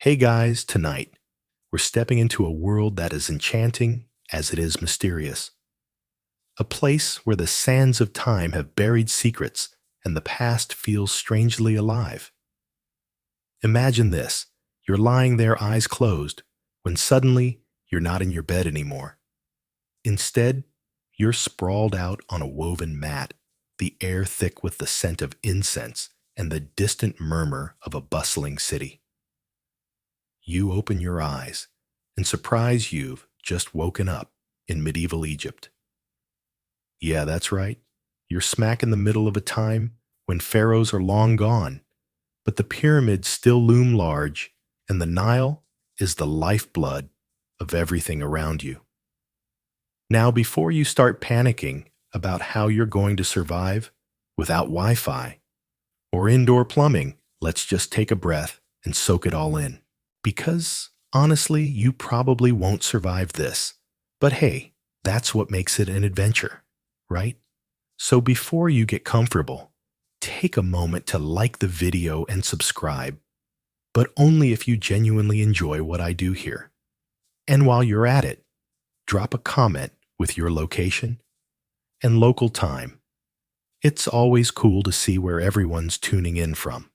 Hey guys, tonight we're stepping into a world that is enchanting as it is mysterious. A place where the sands of time have buried secrets and the past feels strangely alive. Imagine this, you're lying there eyes closed when suddenly you're not in your bed anymore. Instead, you're sprawled out on a woven mat, the air thick with the scent of incense and the distant murmur of a bustling city. You open your eyes and surprise you've just woken up in medieval Egypt. Yeah, that's right. You're smack in the middle of a time when pharaohs are long gone, but the pyramids still loom large, and the Nile is the lifeblood of everything around you. Now, before you start panicking about how you're going to survive without Wi Fi or indoor plumbing, let's just take a breath and soak it all in. Because, honestly, you probably won't survive this. But hey, that's what makes it an adventure, right? So before you get comfortable, take a moment to like the video and subscribe, but only if you genuinely enjoy what I do here. And while you're at it, drop a comment with your location and local time. It's always cool to see where everyone's tuning in from.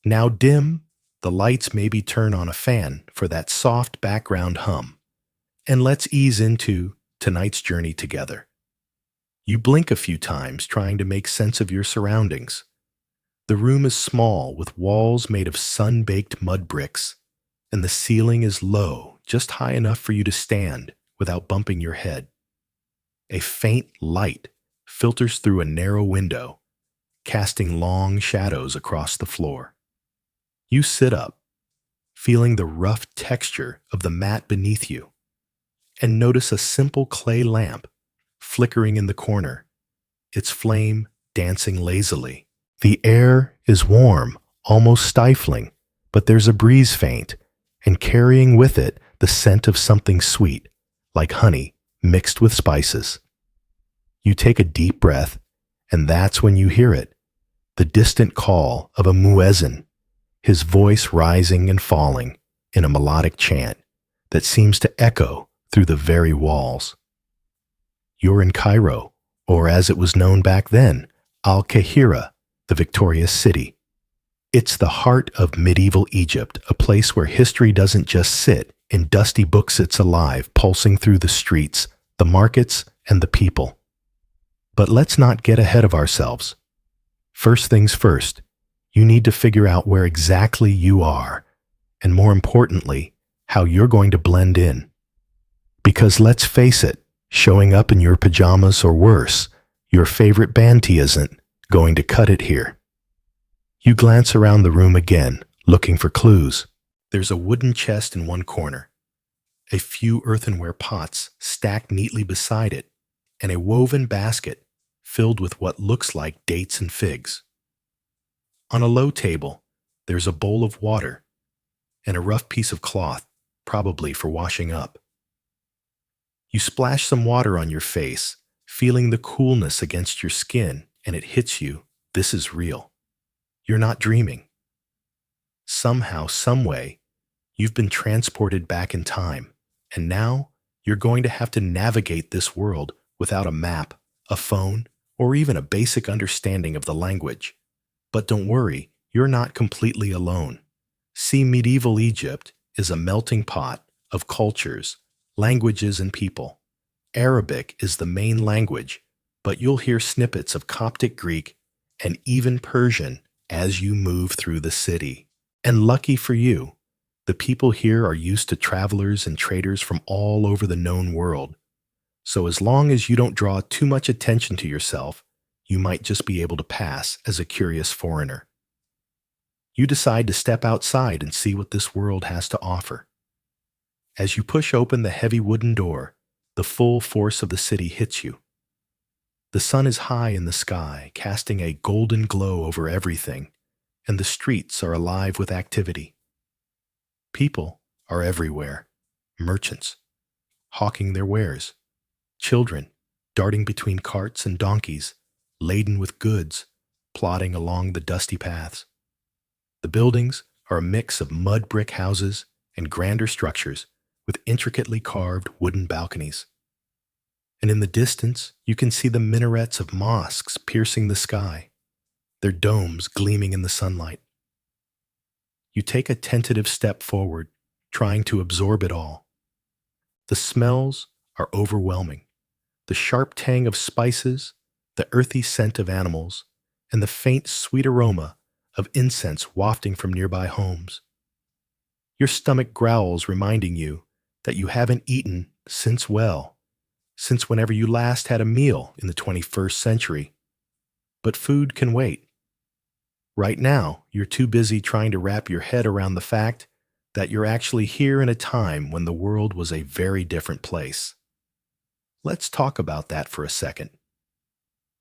Now dim the lights, maybe turn on a fan for that soft background hum. And let's ease into tonight's journey together. You blink a few times trying to make sense of your surroundings. The room is small with walls made of sun-baked mud bricks, and the ceiling is low, just high enough for you to stand without bumping your head. A faint light filters through a narrow window, casting long shadows across the floor. You sit up, feeling the rough texture of the mat beneath you, and notice a simple clay lamp flickering in the corner, its flame dancing lazily. The air is warm, almost stifling, but there's a breeze faint, and carrying with it the scent of something sweet, like honey mixed with spices. You take a deep breath, and that's when you hear it, the distant call of a muezzin, his voice rising and falling in a melodic chant that seems to echo through the very walls. You're in Cairo, or as it was known back then, Al-Kahira, the victorious city. It's the heart of medieval Egypt, a place where history doesn't just sit in dusty books, it's alive, pulsing through the streets, the markets, and the people. But let's not get ahead of ourselves. First things first, you need to figure out where exactly you are, and more importantly, how you're going to blend in. Because let's face it, showing up in your pajamas or worse, your favorite band tee isn't going to cut it here. You glance around the room again, looking for clues. There's a wooden chest in one corner, a few earthenware pots stacked neatly beside it, and a woven basket filled with what looks like dates and figs. On a low table, there's a bowl of water and a rough piece of cloth, probably for washing up. You splash some water on your face, feeling the coolness against your skin, and it hits you. This is real. You're not dreaming. Somehow, someway, you've been transported back in time, and now you're going to have to navigate this world without a map, a phone, or even a basic understanding of the language. But don't worry, you're not completely alone. See, medieval Egypt is a melting pot of cultures, languages, and people. Arabic is the main language, but you'll hear snippets of Coptic Greek and even Persian as you move through the city. And lucky for you, the people here are used to travelers and traders from all over the known world. So as long as you don't draw too much attention to yourself, you might just be able to pass as a curious foreigner. You decide to step outside and see what this world has to offer. As you push open the heavy wooden door, the full force of the city hits you. The sun is high in the sky, casting a golden glow over everything, and the streets are alive with activity. People are everywhere, merchants, hawking their wares, children darting between carts and donkeys, laden with goods, plodding along the dusty paths. The buildings are a mix of mud brick houses and grander structures with intricately carved wooden balconies. And in the distance, you can see the minarets of mosques piercing the sky, their domes gleaming in the sunlight. You take a tentative step forward, trying to absorb it all. The smells are overwhelming. The sharp tang of spices, the earthy scent of animals, and the faint sweet aroma of incense wafting from nearby homes. Your stomach growls, reminding you that you haven't eaten since whenever you last had a meal in the 21st century. But food can wait. Right now, you're too busy trying to wrap your head around the fact that you're actually here in a time when the world was a very different place. Let's talk about that for a second.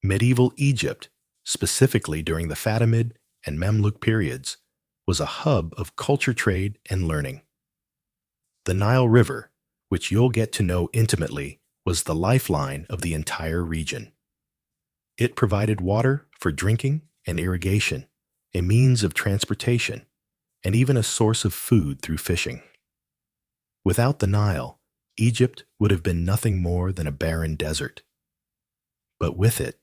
Medieval Egypt, specifically during the Fatimid and Mamluk periods, was a hub of culture, trade, and learning. The Nile River, which you'll get to know intimately, was the lifeline of the entire region. It provided water for drinking and irrigation, a means of transportation, and even a source of food through fishing. Without the Nile, Egypt would have been nothing more than a barren desert. But with it,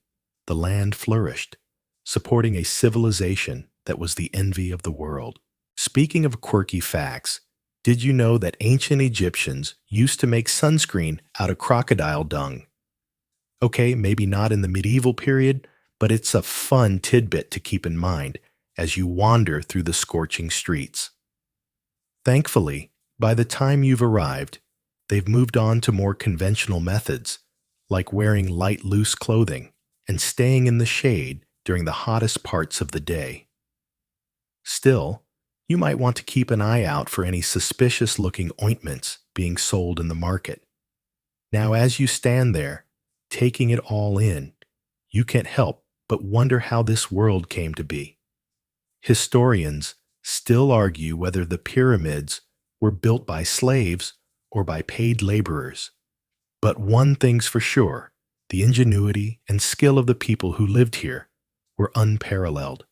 the land flourished, supporting a civilization that was the envy of the world. Speaking of quirky facts, did you know that ancient Egyptians used to make sunscreen out of crocodile dung? Okay, maybe not in the medieval period, but it's a fun tidbit to keep in mind as you wander through the scorching streets. Thankfully, by the time you've arrived, they've moved on to more conventional methods, like wearing light, loose clothing and staying in the shade during the hottest parts of the day. Still, you might want to keep an eye out for any suspicious-looking ointments being sold in the market. Now, as you stand there, taking it all in, you can't help but wonder how this world came to be. Historians still argue whether the pyramids were built by slaves or by paid laborers. But one thing's for sure, the ingenuity and skill of the people who lived here were unparalleled.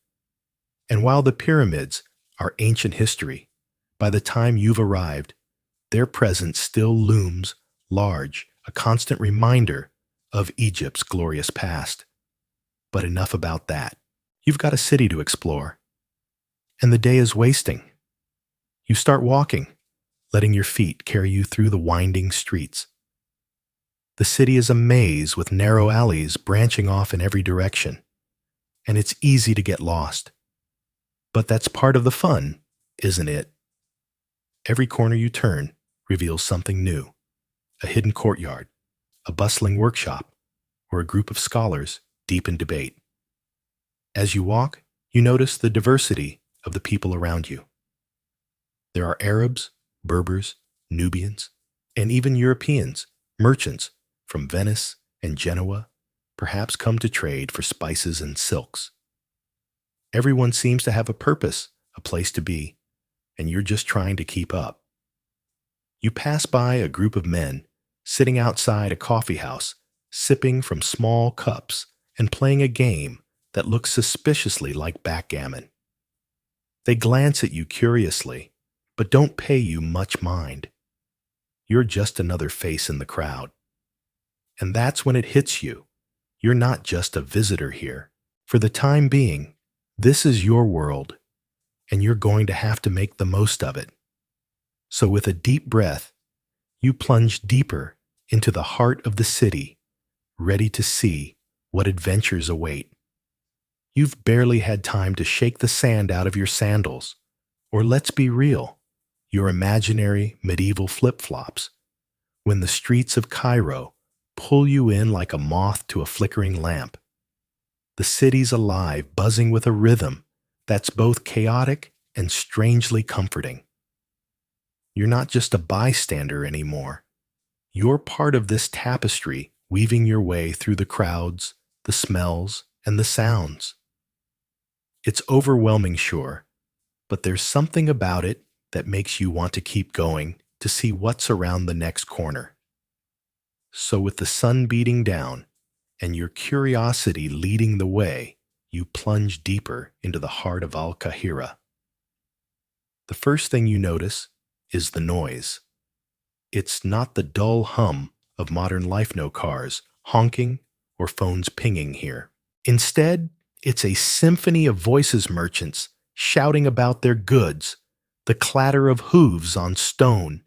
And while the pyramids are ancient history, by the time you've arrived, their presence still looms large, a constant reminder of Egypt's glorious past. But enough about that. You've got a city to explore, and the day is wasting. You start walking, letting your feet carry you through the winding streets. The city is a maze with narrow alleys branching off in every direction, and it's easy to get lost. But that's part of the fun, isn't it? Every corner you turn reveals something new: a hidden courtyard, a bustling workshop, or a group of scholars deep in debate. As you walk, you notice the diversity of the people around you. There are Arabs, Berbers, Nubians, and even Europeans, merchants from Venice and Genoa, perhaps come to trade for spices and silks. Everyone seems to have a purpose, a place to be, and you're just trying to keep up. You pass by a group of men sitting outside a coffee house, sipping from small cups and playing a game that looks suspiciously like backgammon. They glance at you curiously, but don't pay you much mind. You're just another face in the crowd. And that's when it hits you. You're not just a visitor here. For the time being, this is your world, and you're going to have to make the most of it. So with a deep breath, you plunge deeper into the heart of the city, ready to see what adventures await. You've barely had time to shake the sand out of your sandals, or let's be real, your imaginary medieval flip-flops, when the streets of Cairo pull you in like a moth to a flickering lamp. The city's alive, buzzing with a rhythm that's both chaotic and strangely comforting. You're not just a bystander anymore. You're part of this tapestry, weaving your way through the crowds, the smells, and the sounds. It's overwhelming, sure, but there's something about it that makes you want to keep going to see what's around the next corner. So with the sun beating down and your curiosity leading the way, you plunge deeper into the heart of Al-Qahira. The first thing you notice is the noise. It's not the dull hum of modern life, no cars honking or phones pinging here. Instead, it's a symphony of voices, merchants shouting about their goods, the clatter of hooves on stone,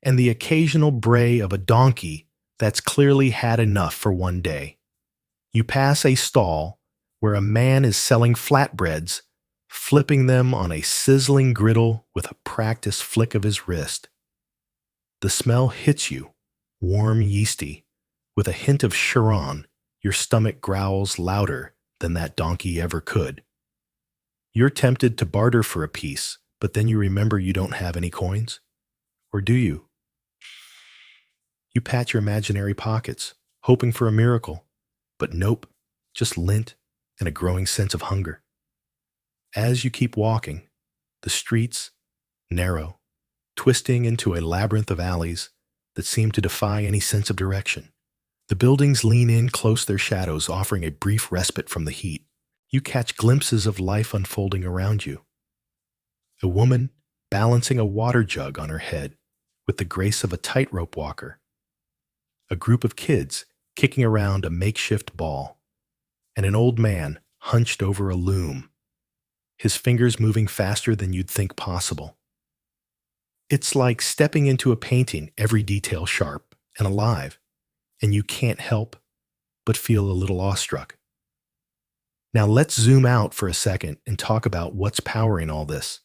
and the occasional bray of a donkey that's clearly had enough for one day. You pass a stall where a man is selling flatbreads, flipping them on a sizzling griddle with a practiced flick of his wrist. The smell hits you, warm, yeasty, with a hint of Chiron. Your stomach growls louder than that donkey ever could. You're tempted to barter for a piece, but then you remember you don't have any coins. Or do you? You pat your imaginary pockets, hoping for a miracle. But nope, just lint and a growing sense of hunger. As you keep walking, the streets narrow, twisting into a labyrinth of alleys that seem to defy any sense of direction. The buildings lean in close, their shadows offering a brief respite from the heat. You catch glimpses of life unfolding around you. A woman balancing a water jug on her head with the grace of a tightrope walker. A group of kids kicking around a makeshift ball. And an old man hunched over a loom, his fingers moving faster than you'd think possible. It's like stepping into a painting, every detail sharp and alive, and you can't help but feel a little awestruck. Now let's zoom out for a second and talk about what's powering all this.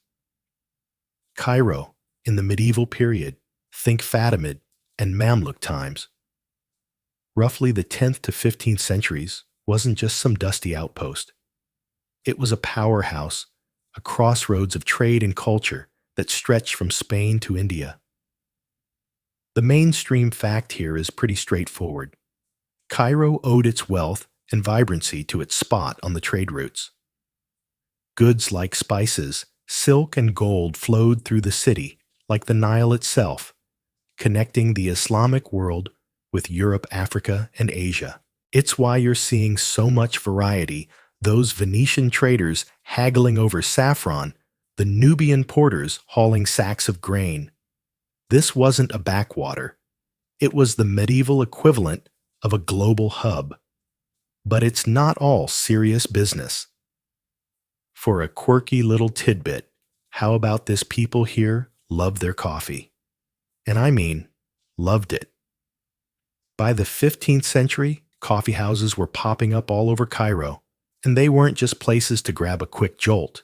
Cairo, in the medieval period, think Fatimid and Mamluk times. Roughly the 10th to 15th centuries wasn't just some dusty outpost. It was a powerhouse, a crossroads of trade and culture that stretched from Spain to India. The mainstream fact here is pretty straightforward. Cairo owed its wealth and vibrancy to its spot on the trade routes. Goods like spices, silk, and gold flowed through the city like the Nile itself, connecting the Islamic world with Europe, Africa, and Asia. It's why you're seeing so much variety, those Venetian traders haggling over saffron, the Nubian porters hauling sacks of grain. This wasn't a backwater. It was the medieval equivalent of a global hub. But it's not all serious business. For a quirky little tidbit, how about this people here love their coffee? And I mean, loved it. By the 15th century, coffee houses were popping up all over Cairo, and they weren't just places to grab a quick jolt.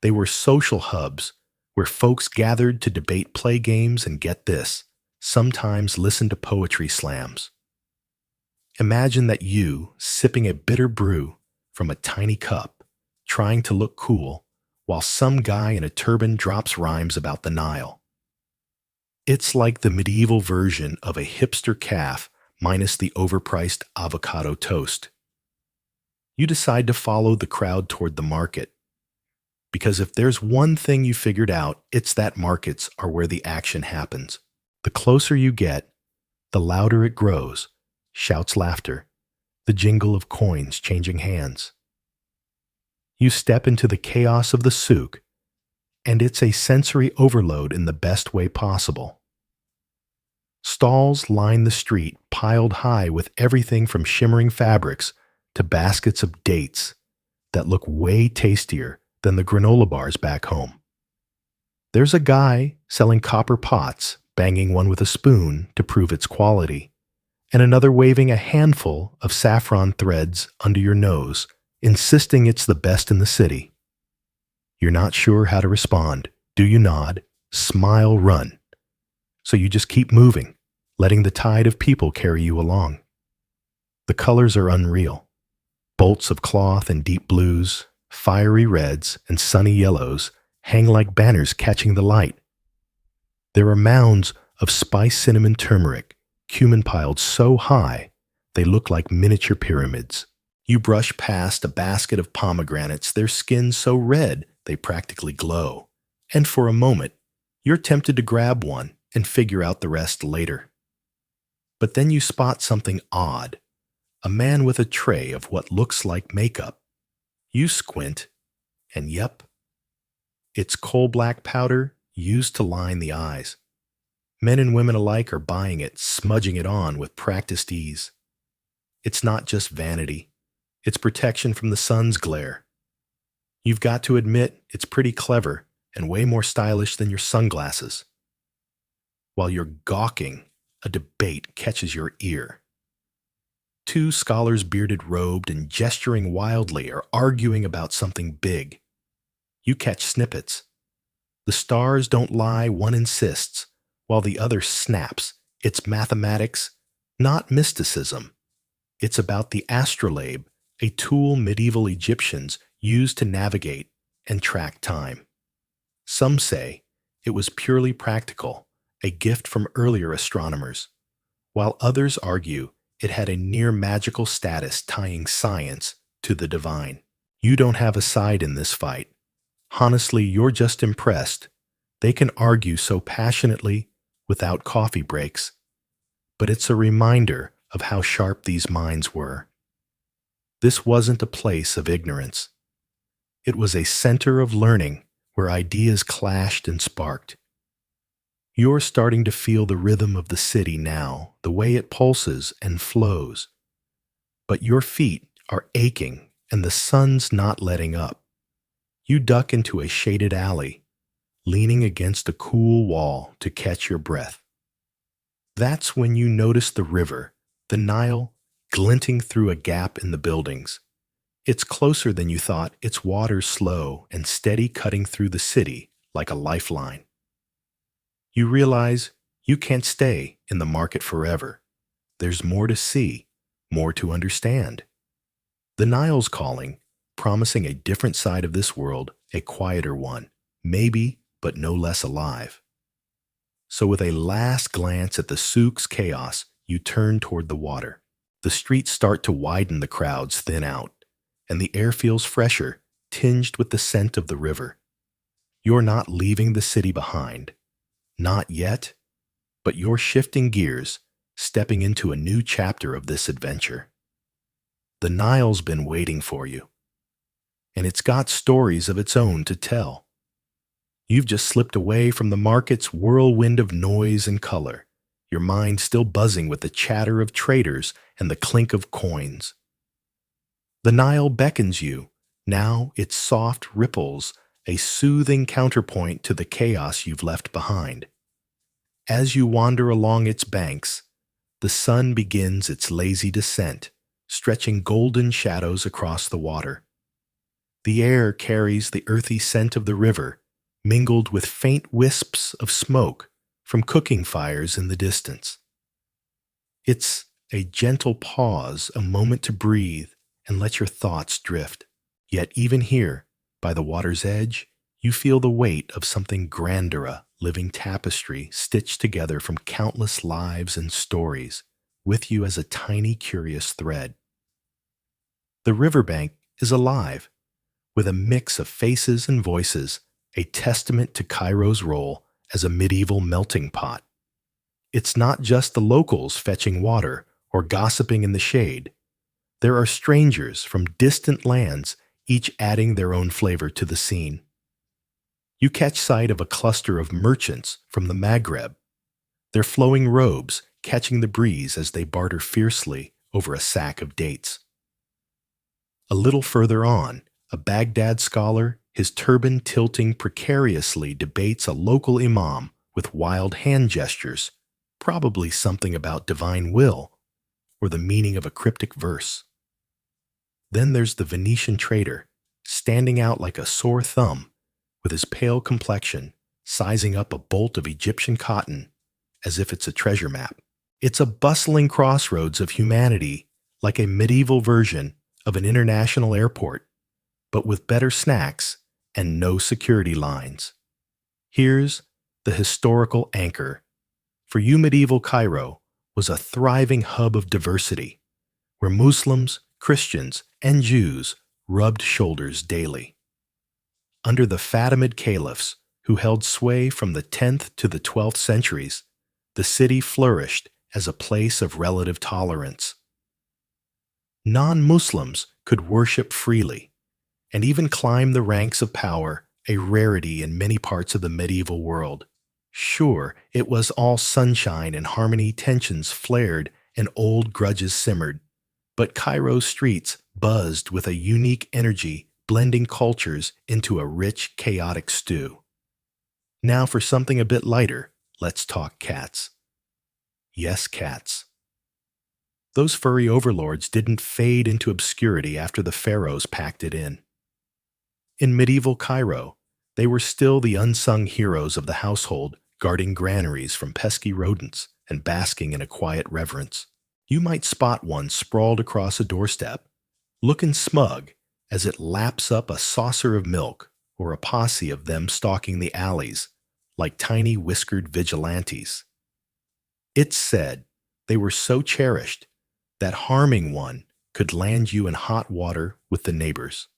They were social hubs where folks gathered to debate play games and, get this, sometimes listen to poetry slams. Imagine that you, sipping a bitter brew from a tiny cup, trying to look cool, while some guy in a turban drops rhymes about the Nile. It's like the medieval version of a hipster calf minus the overpriced avocado toast. You decide to follow the crowd toward the market. Because if there's one thing you figured out, it's that markets are where the action happens. The closer you get, the louder it grows. Shouts, laughter, the jingle of coins changing hands. You step into the chaos of the souk, and it's a sensory overload in the best way possible. Stalls line the street, piled high with everything from shimmering fabrics to baskets of dates that look way tastier than the granola bars back home. There's a guy selling copper pots, banging one with a spoon to prove its quality, and another waving a handful of saffron threads under your nose, insisting it's the best in the city. You're not sure how to respond. Do you nod, smile, run? So you just keep moving, letting the tide of people carry you along. The colors are unreal. Bolts of cloth and deep blues, fiery reds, and sunny yellows hang like banners catching the light. There are mounds of spiced cinnamon turmeric, cumin piled so high they look like miniature pyramids. You brush past a basket of pomegranates, their skins so red they practically glow. And for a moment, you're tempted to grab one and figure out the rest later. But then you spot something odd, a man with a tray of what looks like makeup. You squint, and yep, It's coal black powder used to line the eyes. Men and women alike are buying it, smudging it on with practiced ease. It's not just vanity, it's protection from the sun's glare. You've got to admit it's pretty clever and way more stylish than your sunglasses. While you're gawking, a debate catches your ear. Two scholars bearded robed and gesturing wildly are arguing about something big. You catch snippets. The stars don't lie, one insists, while the other snaps. It's mathematics, not mysticism. It's about the astrolabe, a tool medieval Egyptians used to navigate and track time. Some say it was purely practical, a gift from earlier astronomers, while others argue it had a near magical status tying science to the divine. You don't have a side in this fight. Honestly, you're just impressed. They can argue so passionately without coffee breaks, but it's a reminder of how sharp these minds were. This wasn't a place of ignorance. It was a center of learning where ideas clashed and sparked. You're starting to feel the rhythm of the city now, the way it pulses and flows. But your feet are aching and the sun's not letting up. You duck into a shaded alley, leaning against a cool wall to catch your breath. That's when you notice the river, the Nile, glinting through a gap in the buildings. It's closer than you thought, its water slow and steady cutting through the city like a lifeline. You realize you can't stay in the market forever. There's more to see, more to understand. The Nile's calling, promising a different side of this world, a quieter one, maybe, but no less alive. So with a last glance at the souk's chaos, you turn toward the water. The streets start to widen, the crowds thin out, and the air feels fresher, tinged with the scent of the river. You're not leaving the city behind. Not yet, but you're shifting gears, stepping into a new chapter of this adventure. The Nile's been waiting for you, and it's got stories of its own to tell. You've just slipped away from the market's whirlwind of noise and color, your mind still buzzing with the chatter of traders and the clink of coins. The Nile beckons you, now its soft ripples, a soothing counterpoint to the chaos you've left behind. As you wander along its banks, the sun begins its lazy descent, stretching golden shadows across the water. The air carries the earthy scent of the river, mingled with faint wisps of smoke from cooking fires in the distance. It's a gentle pause, a moment to breathe and let your thoughts drift. Yet even here, by the water's edge, you feel the weight of something grander, a living tapestry stitched together from countless lives and stories, with you as a tiny, curious thread. The riverbank is alive, with a mix of faces and voices, a testament to Cairo's role as a medieval melting pot. It's not just the locals fetching water or gossiping in the shade. There are strangers from distant lands, each adding their own flavor to the scene. You catch sight of a cluster of merchants from the Maghreb, their flowing robes catching the breeze as they barter fiercely over a sack of dates. A little further on, a Baghdad scholar, his turban tilting precariously, debates a local imam with wild hand gestures, probably something about divine will or the meaning of a cryptic verse. Then there's the Venetian trader, standing out like a sore thumb, with his pale complexion, sizing up a bolt of Egyptian cotton as if it's a treasure map. It's a bustling crossroads of humanity, like a medieval version of an international airport, but with better snacks and no security lines. Here's the historical anchor. For you, medieval Cairo was a thriving hub of diversity, where Muslims, Christians, and Jews rubbed shoulders daily. Under the Fatimid caliphs, who held sway from the 10th to the 12th centuries, the city flourished as a place of relative tolerance. Non-Muslims could worship freely and even climb the ranks of power a rarity in many parts of the medieval world. Sure, it was all sunshine and harmony, tensions flared, and old grudges simmered. But Cairo's streets buzzed with a unique energy, blending cultures into a rich, chaotic stew. Now for something a bit lighter, let's talk cats. Yes, cats. Those furry overlords didn't fade into obscurity after the pharaohs packed it in. In medieval Cairo, they were still the unsung heroes of the household, guarding granaries from pesky rodents and basking in a quiet reverence. You might spot one sprawled across a doorstep, looking smug as it laps up a saucer of milk, or a posse of them stalking the alleys like tiny whiskered vigilantes. It's said they were so cherished that harming one could land you in hot water with the neighbors.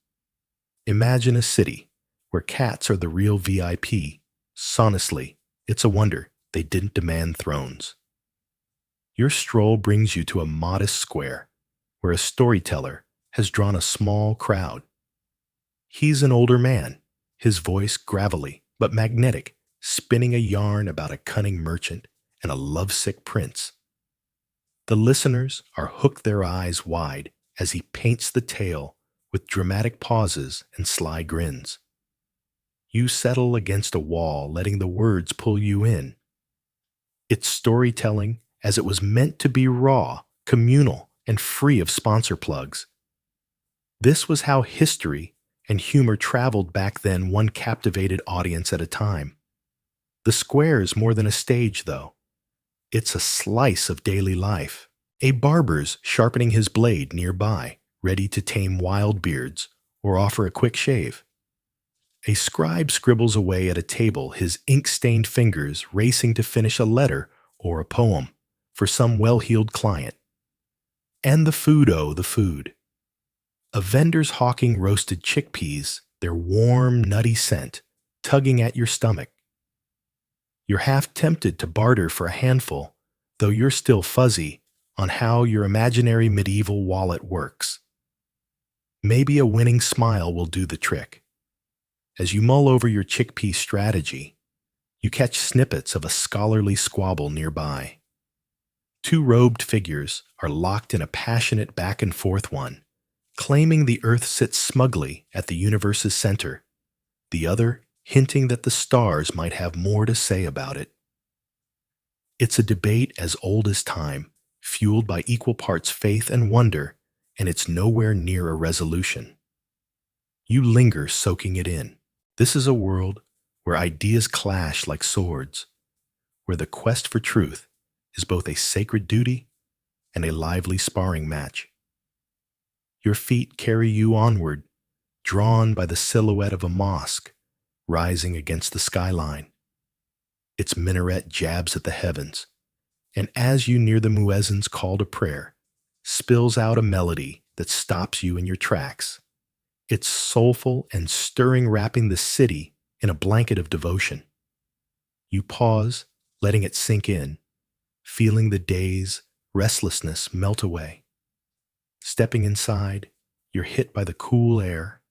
Imagine a city where cats are the real VIP. Honestly, it's a wonder they didn't demand thrones. Your stroll brings you to a modest square where a storyteller has drawn a small crowd. He's an older man, his voice gravelly but magnetic, spinning a yarn about a cunning merchant and a lovesick prince. The listeners are hooked their eyes wide as he paints the tale with dramatic pauses and sly grins. You settle against a wall, letting the words pull you in. It's storytelling as it was meant to be, raw, communal, and free of sponsor plugs. This was how history and humor traveled back then, one captivated audience at a time. The square is more than a stage, though. It's a slice of daily life. A barber's sharpening his blade nearby, ready to tame wild beards or offer a quick shave. A scribe scribbles away at a table, his ink-stained fingers racing to finish a letter or a poem for some well-heeled client. And the food, oh, the food. A vendor's hawking roasted chickpeas, their warm, nutty scent, tugging at your stomach. You're half tempted to barter for a handful, though you're still fuzzy on how your imaginary medieval wallet works. Maybe a winning smile will do the trick. As you mull over your chickpea strategy, you catch snippets of a scholarly squabble nearby. Two robed figures are locked in a passionate back and forth, one claiming the earth sits smugly at the universe's center, the other hinting that the stars might have more to say about it. It's a debate as old as time, fueled by equal parts faith and wonder, and it's nowhere near a resolution. You linger, soaking it in. This is a world where ideas clash like swords, where the quest for truth is both a sacred duty and a lively sparring match. Your feet carry you onward, drawn by the silhouette of a mosque rising against the skyline. Its minaret jabs at the heavens, and as you near the muezzin's call to prayer, spills out a melody that stops you in your tracks. It's soulful and stirring, wrapping the city in a blanket of devotion. You pause, letting it sink in, feeling the day's restlessness melt away. Stepping inside, you're hit by the cool air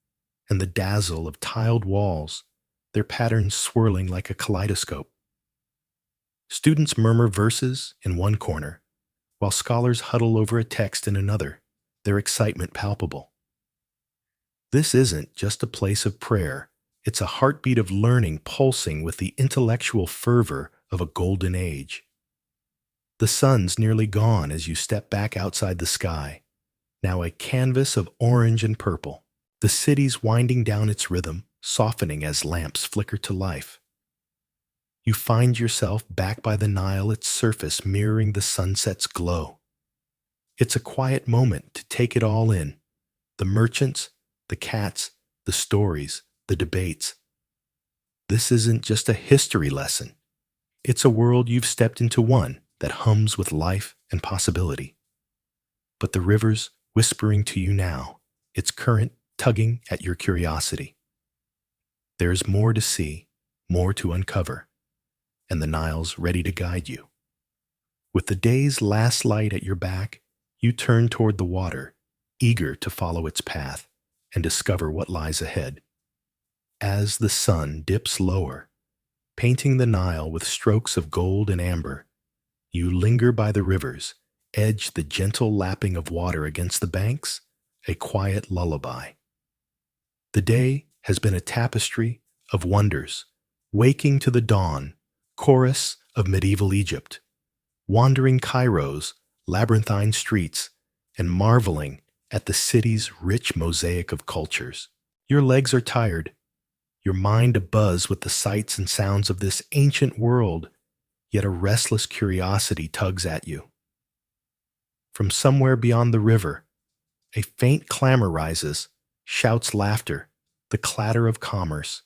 and the dazzle of tiled walls, their patterns swirling like a kaleidoscope. Students murmur verses in one corner, while scholars huddle over a text in another, their excitement palpable. This isn't just a place of prayer, it's a heartbeat of learning pulsing with the intellectual fervor of a golden age. The sun's nearly gone as you step back outside the sky, now a canvas of orange and purple. The city's winding down its rhythm, softening as lamps flicker to life. You find yourself back by the Nile, its surface mirroring the sunset's glow. It's a quiet moment to take it all in. The merchants, the cats, the stories, the debates. This isn't just a history lesson. It's a world you've stepped into, one that hums with life and possibility. But the river's whispering to you now, its current tugging at your curiosity. There's more to see, more to uncover, and the Nile's ready to guide you. With the day's last light at your back, you turn toward the water, eager to follow its path and discover what lies ahead. As the sun dips lower, painting the Nile with strokes of gold and amber, you linger by the rivers, edge the gentle lapping of water against the banks, a quiet lullaby. The day has been a tapestry of wonders, waking to the dawn, chorus of medieval Egypt, wandering Cairo's labyrinthine streets, and marveling at the city's rich mosaic of cultures. Your legs are tired, your mind abuzz with the sights and sounds of this ancient world, yet a restless curiosity tugs at you. From somewhere beyond the river, a faint clamor rises, shouts laughter, the clatter of commerce.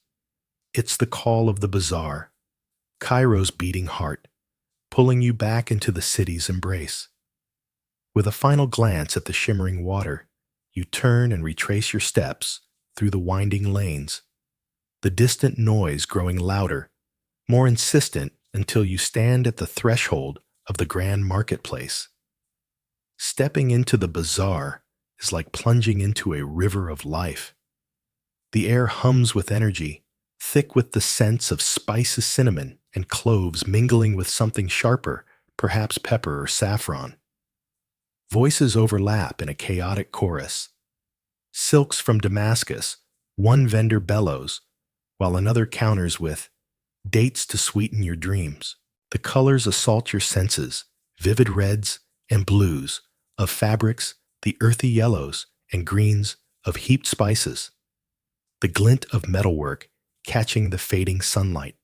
It's the call of the bazaar, Cairo's beating heart, pulling you back into the city's embrace. With a final glance at the shimmering water, you turn and retrace your steps through the winding lanes, the distant noise growing louder, more insistent until you stand at the threshold of the grand marketplace. Stepping into the bazaar is like plunging into a river of life. The air hums with energy, thick with the scents of spices, cinnamon, and cloves mingling with something sharper, perhaps pepper or saffron. Voices overlap in a chaotic chorus. Silks from Damascus, one vendor bellows, while another counters with dates to sweeten your dreams. The colors assault your senses, vivid reds and blues of fabrics, the earthy yellows and greens of heaped spices. The glint of metalwork catching the fading sunlight.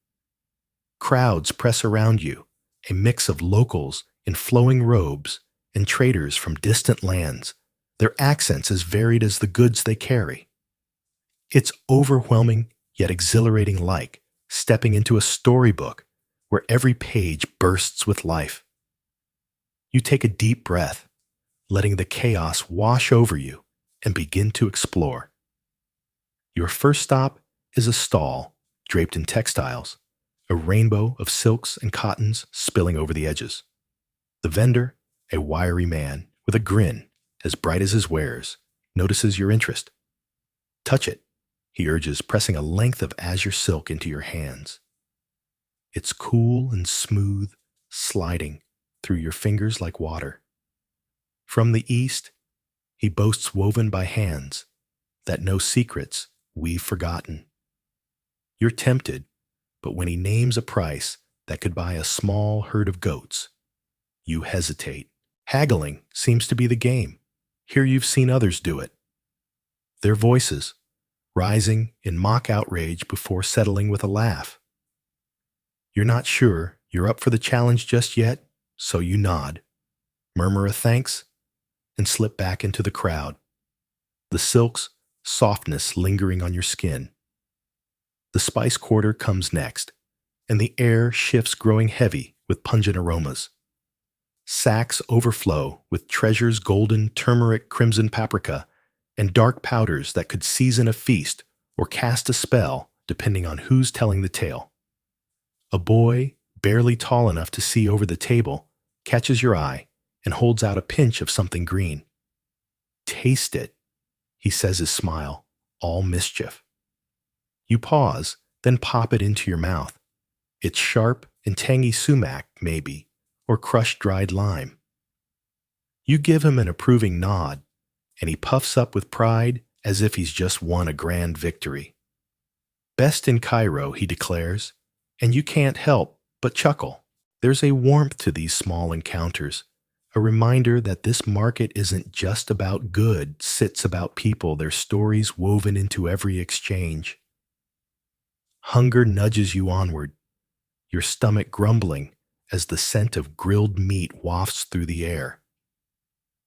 Crowds press around you, a mix of locals in flowing robes and traders from distant lands, their accents as varied as the goods they carry. It's overwhelming yet exhilarating, like stepping into a storybook where every page bursts with life. You take a deep breath, letting the chaos wash over you, and begin to explore. Your first stop is a stall draped in textiles, a rainbow of silks and cottons spilling over the edges. The vendor, a wiry man with a grin as bright as his wares, notices your interest. Touch it, he urges, pressing a length of azure silk into your hands. It's cool and smooth, sliding through your fingers like water. From the east, he boasts woven by hands that know secrets we've forgotten. You're tempted, but when he names a price that could buy a small herd of goats, you hesitate. Haggling seems to be the game. Here you've seen others do it. Their voices, rising in mock outrage before settling with a laugh. You're not sure you're up for the challenge just yet, so you nod, murmur a thanks, and slip back into the crowd, the silk's softness lingering on your skin. The spice quarter comes next, and the air shifts, growing heavy with pungent aromas. Sacks overflow with treasures, golden, turmeric, crimson paprika, and dark powders that could season a feast or cast a spell depending on who's telling the tale. A boy, barely tall enough to see over the table, catches your eye and holds out a pinch of something green. "Taste it," he says, his smile all mischief. You pause, then pop it into your mouth. It's sharp and tangy sumac, maybe, or crushed dried lime. You give him an approving nod, and he puffs up with pride as if he's just won a grand victory. "Best in Cairo," he declares, and you can't help but chuckle. There's a warmth to these small encounters, a reminder that this market isn't just about goods, it's about people, their stories woven into every exchange. Hunger nudges you onward, your stomach grumbling as the scent of grilled meat wafts through the air.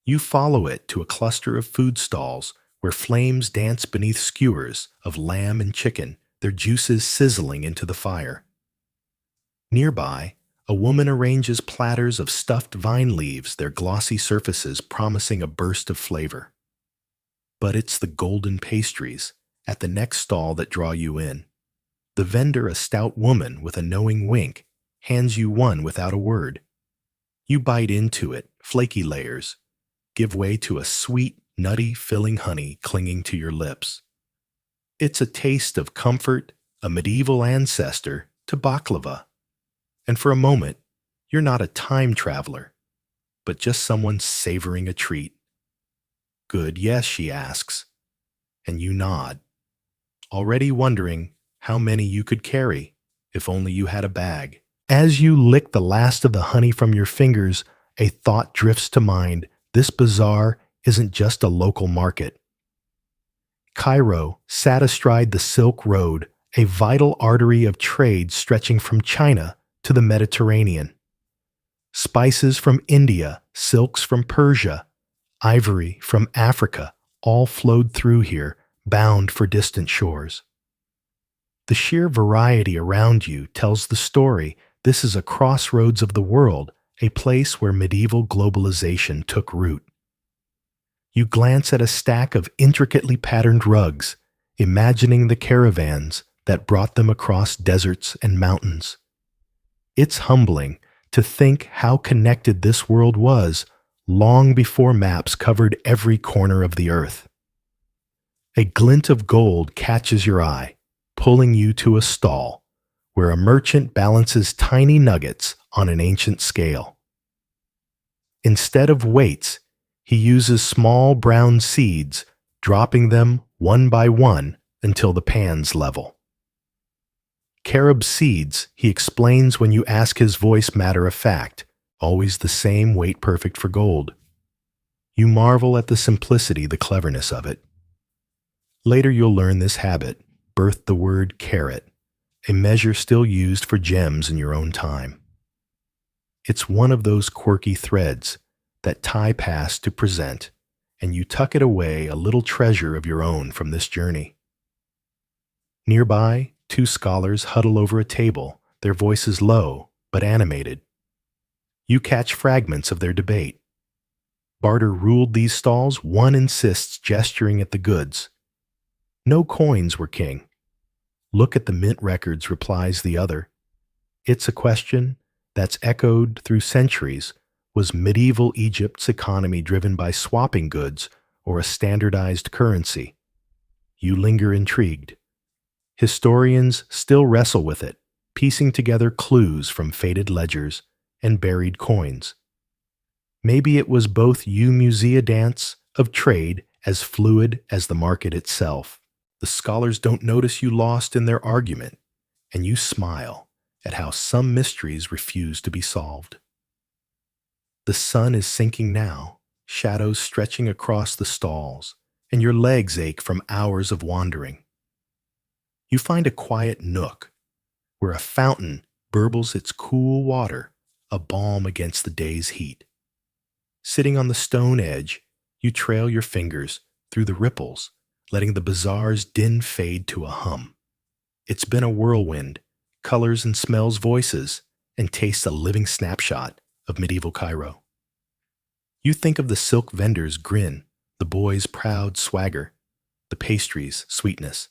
You follow it to a cluster of food stalls where flames dance beneath skewers of lamb and chicken, their juices sizzling into the fire. Nearby, a woman arranges platters of stuffed vine leaves, their glossy surfaces promising a burst of flavor. But it's the golden pastries at the next stall that draw you in. The vendor, a stout woman with a knowing wink, hands you one without a word. You bite into it, flaky layers give way to a sweet, nutty, filling honey clinging to your lips. It's a taste of comfort, a medieval ancestor to baklava. And for a moment, you're not a time traveler, but just someone savoring a treat. Good, yes, she asks, and you nod, already wondering how many you could carry if only you had a bag. As you lick the last of the honey from your fingers, a thought drifts to mind. This bazaar isn't just a local market. Cairo sat astride the Silk Road, a vital artery of trade stretching from China to the Mediterranean. Spices from India, silks from Persia, ivory from Africa all flowed through here, bound for distant shores. The sheer variety around you tells the story. This is a crossroads of the world, a place where medieval globalization took root. You glance at a stack of intricately patterned rugs, imagining the caravans that brought them across deserts and mountains. It's humbling to think how connected this world was long before maps covered every corner of the earth. A glint of gold catches your eye, pulling you to a stall where a merchant balances tiny nuggets on an ancient scale. Instead of weights, he uses small brown seeds, dropping them one by one until the pan's level. Carob seeds, he explains when you ask, his voice matter of fact, always the same, weight perfect for gold. You marvel at the simplicity, the cleverness of it. Later you'll learn this habit birthed the word carat, a measure still used for gems in your own time. It's one of those quirky threads that tie past to present, and you tuck it away, a little treasure of your own from this journey. Nearby, two scholars huddle over a table, their voices low but animated. You catch fragments of their debate. Barter ruled these stalls. One insists, gesturing at the goods. No coins were king. Look at the mint records, replies the other. It's a question that's echoed through centuries. Was medieval Egypt's economy driven by swapping goods or a standardized currency? You linger intrigued. Historians still wrestle with it, piecing together clues from faded ledgers and buried coins. Maybe it was both. You musea dance of trade as fluid as the market itself. The scholars don't notice you lost in their argument, and you smile at how some mysteries refuse to be solved. The sun is sinking now, shadows stretching across the stalls, and your legs ache from hours of wandering. You find a quiet nook where a fountain burbles its cool water, a balm against the day's heat. Sitting on the stone edge, you trail your fingers through the ripples, letting the bazaar's din fade to a hum. It's been a whirlwind, colors and smells, voices, and tastes, a living snapshot of medieval Cairo. You think of the silk vendor's grin, the boy's proud swagger, the pastry's sweetness.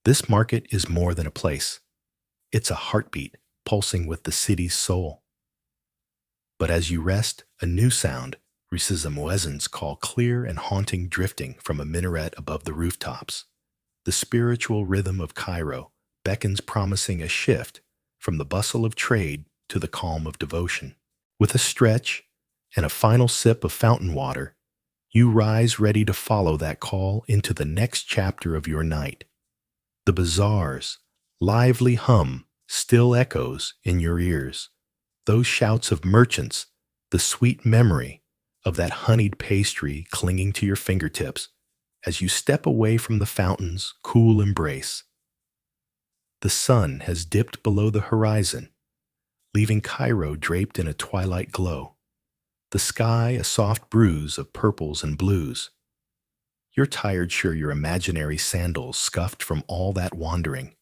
This market is more than a place. It's a heartbeat pulsing with the city's soul. But as you rest, a new sound reaches a muezzin's call, clear and haunting, drifting from a minaret above the rooftops. The spiritual rhythm of Cairo beckons, promising a shift from the bustle of trade to the calm of devotion. With a stretch and a final sip of fountain water, you rise, ready to follow that call into the next chapter of your night. The bazaar's lively hum still echoes in your ears. Those shouts of merchants, the sweet memory of that honeyed pastry clinging to your fingertips as you step away from the fountain's cool embrace. The sun has dipped below the horizon, leaving Cairo draped in a twilight glow. The sky a soft bruise of purples and blues. You're tired, sure, your imaginary sandals scuffed from all that wandering.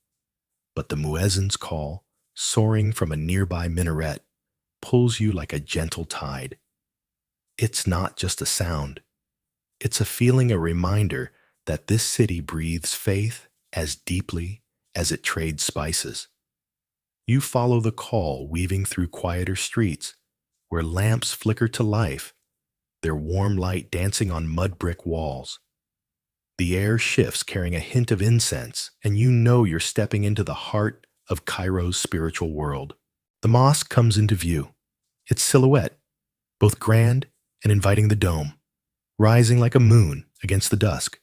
But the muezzin's call, soaring from a nearby minaret, pulls you like a gentle tide. It's not just a sound. It's a feeling, a reminder that this city breathes faith as deeply as it trades spices. You follow the call, weaving through quieter streets, where lamps flicker to life, their warm light dancing on mud brick walls. The air shifts, carrying a hint of incense, and you know you're stepping into the heart of Cairo's spiritual world. The mosque comes into view, its silhouette, both grand and inviting the dome, rising like a moon against the dusk.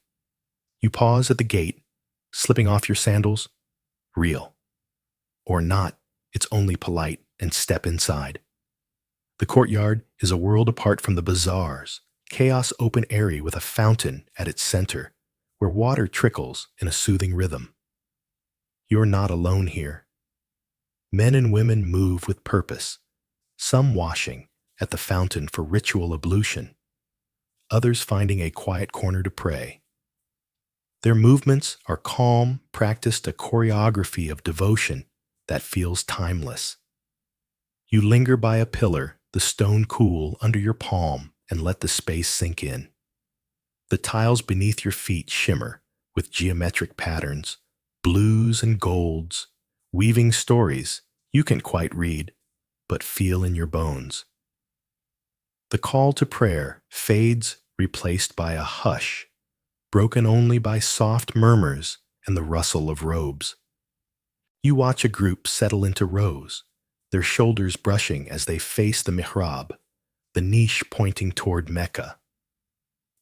You pause at the gate, slipping off your sandals. Real. Or not, it's only polite, and step inside. The courtyard is a world apart from the bazaars, chaos open airy with a fountain at its center, where water trickles in a soothing rhythm. You're not alone here. Men and women move with purpose, some washing at the fountain for ritual ablution, others finding a quiet corner to pray. Their movements are calm, practiced a choreography of devotion that feels timeless. You linger by a pillar, the stone cool under your palm, and let the space sink in. The tiles beneath your feet shimmer with geometric patterns, blues and golds, weaving stories you can't quite read, but feel in your bones. The call to prayer fades, replaced by a hush, broken only by soft murmurs and the rustle of robes. You watch a group settle into rows, their shoulders brushing as they face the mihrab, the niche pointing toward Mecca.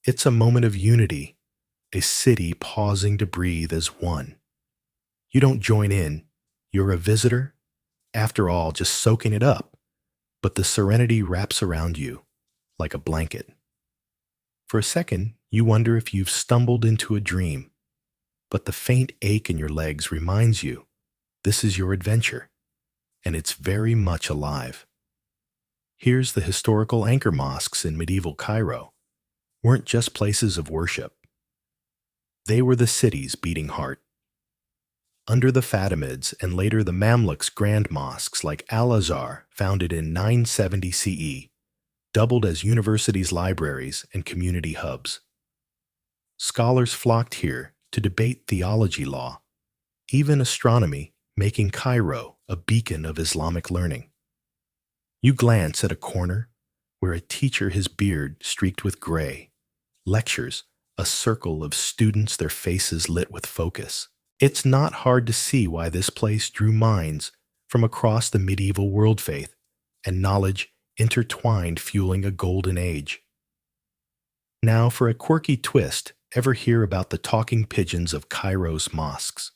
It's a moment of unity, a city pausing to breathe as one. You don't join in, you're a visitor, after all, just soaking it up, but the serenity wraps around you like a blanket. For a second, you wonder if you've stumbled into a dream, but the faint ache in your legs reminds you this is your adventure, and it's very much alive. Here's the historical anchor mosques in medieval Cairo weren't just places of worship. They were the city's beating heart. Under the Fatimids and later the Mamluks' grand mosques like Al-Azhar, founded in 970 CE, doubled as universities' libraries and community hubs. Scholars flocked here to debate theology law, even astronomy, making Cairo a beacon of Islamic learning. You glance at a corner where a teacher, his beard streaked with gray, lectures, a circle of students, their faces lit with focus. It's not hard to see why this place drew minds from across the medieval world faith and knowledge intertwined, fueling a golden age. Now for a quirky twist, ever hear about the talking pigeons of Cairo's mosques?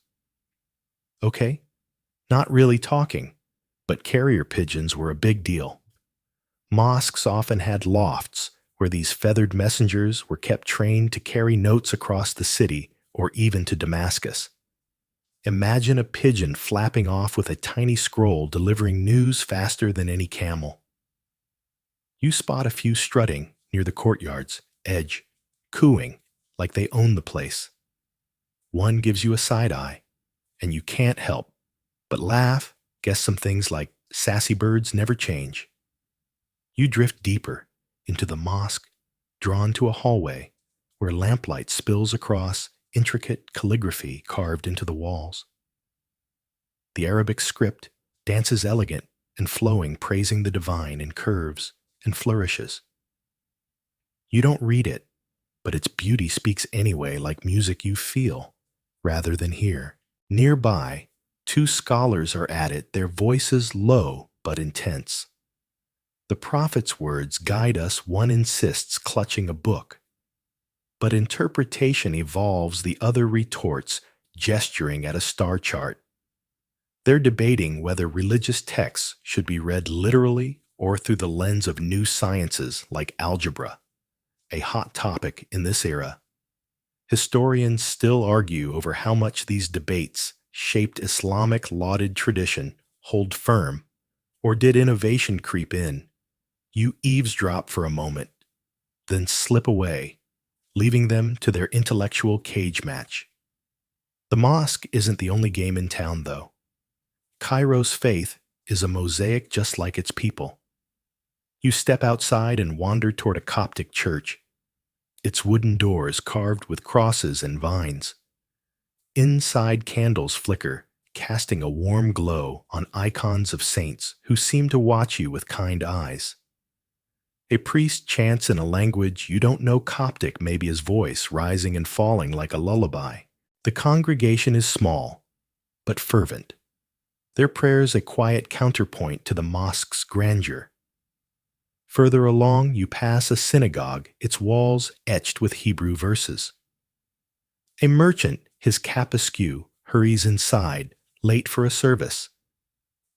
Okay, not really talking, but carrier pigeons were a big deal. Mosques often had lofts where these feathered messengers were kept trained to carry notes across the city or even to Damascus. Imagine a pigeon flapping off with a tiny scroll delivering news faster than any camel. You spot a few strutting near the courtyard's edge, cooing like they own the place. One gives you a side eye, and you can't help but laugh, guess some things like sassy birds never change. You drift deeper into the mosque, drawn to a hallway where lamplight spills across intricate calligraphy carved into the walls. The Arabic script dances elegant and flowing, praising the divine in curves and flourishes. You don't read it, but its beauty speaks anyway, like music you feel rather than hear. Nearby, two scholars are at it, their voices low but intense. The prophet's words guide us, one insists, clutching a book. But interpretation evolves, the other retorts, gesturing at a star chart. They're debating whether religious texts should be read literally or through the lens of new sciences like algebra, a hot topic in this era. Historians still argue over how much these debates shaped Islamic lauded tradition, hold firm, or did innovation creep in? You eavesdrop for a moment, then slip away, leaving them to their intellectual cage match. The mosque isn't the only game in town, though. Cairo's faith is a mosaic just like its people. You step outside and wander toward a Coptic church, its wooden doors carved with crosses and vines. Inside candles flicker, casting a warm glow on icons of saints who seem to watch you with kind eyes. A priest chants in a language you don't know Coptic, maybe his voice rising and falling like a lullaby. The congregation is small, but fervent. Their prayers a quiet counterpoint to the mosque's grandeur. Further along, you pass a synagogue, its walls etched with Hebrew verses. A merchant, his cap askew, hurries inside, late for a service.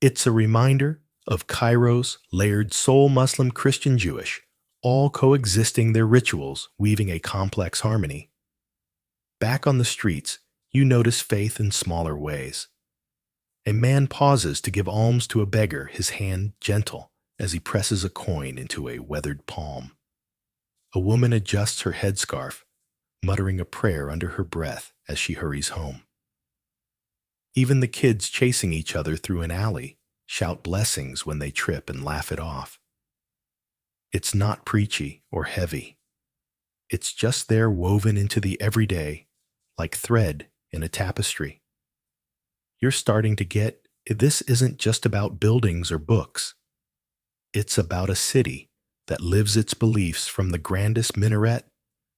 It's a reminder of Cairo's layered soul Muslim, Christian, Jewish, all coexisting their rituals, weaving a complex harmony. Back on the streets, you notice faith in smaller ways. A man pauses to give alms to a beggar, his hand gentle as he presses a coin into a weathered palm. A woman adjusts her headscarf, muttering a prayer under her breath as she hurries home. Even the kids chasing each other through an alley shout blessings when they trip and laugh it off. It's not preachy or heavy. It's just there woven into the everyday, like thread in a tapestry. You're starting to get this isn't just about buildings or books. It's about a city that lives its beliefs from the grandest minaret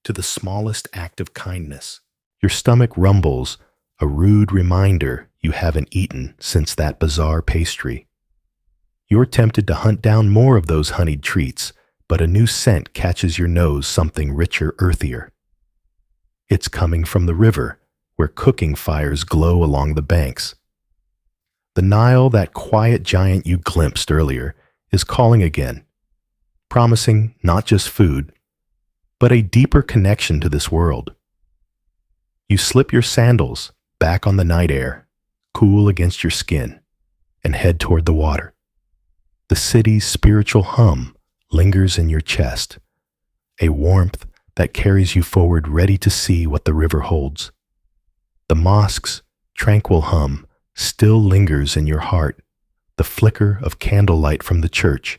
to the smallest act of kindness. Your stomach rumbles, a rude reminder you haven't eaten since that bizarre pastry. You're tempted to hunt down more of those honeyed treats, but a new scent catches your nose, something richer, earthier. It's coming from the river, where cooking fires glow along the banks. The Nile, that quiet giant you glimpsed earlier, is calling again, promising not just food, but a deeper connection to this world. You slip your sandals back on the night air, cool against your skin, and head toward the water. The city's spiritual hum lingers in your chest, a warmth that carries you forward, ready to see what the river holds. The mosque's tranquil hum still lingers in your heart, the flicker of candlelight from the church,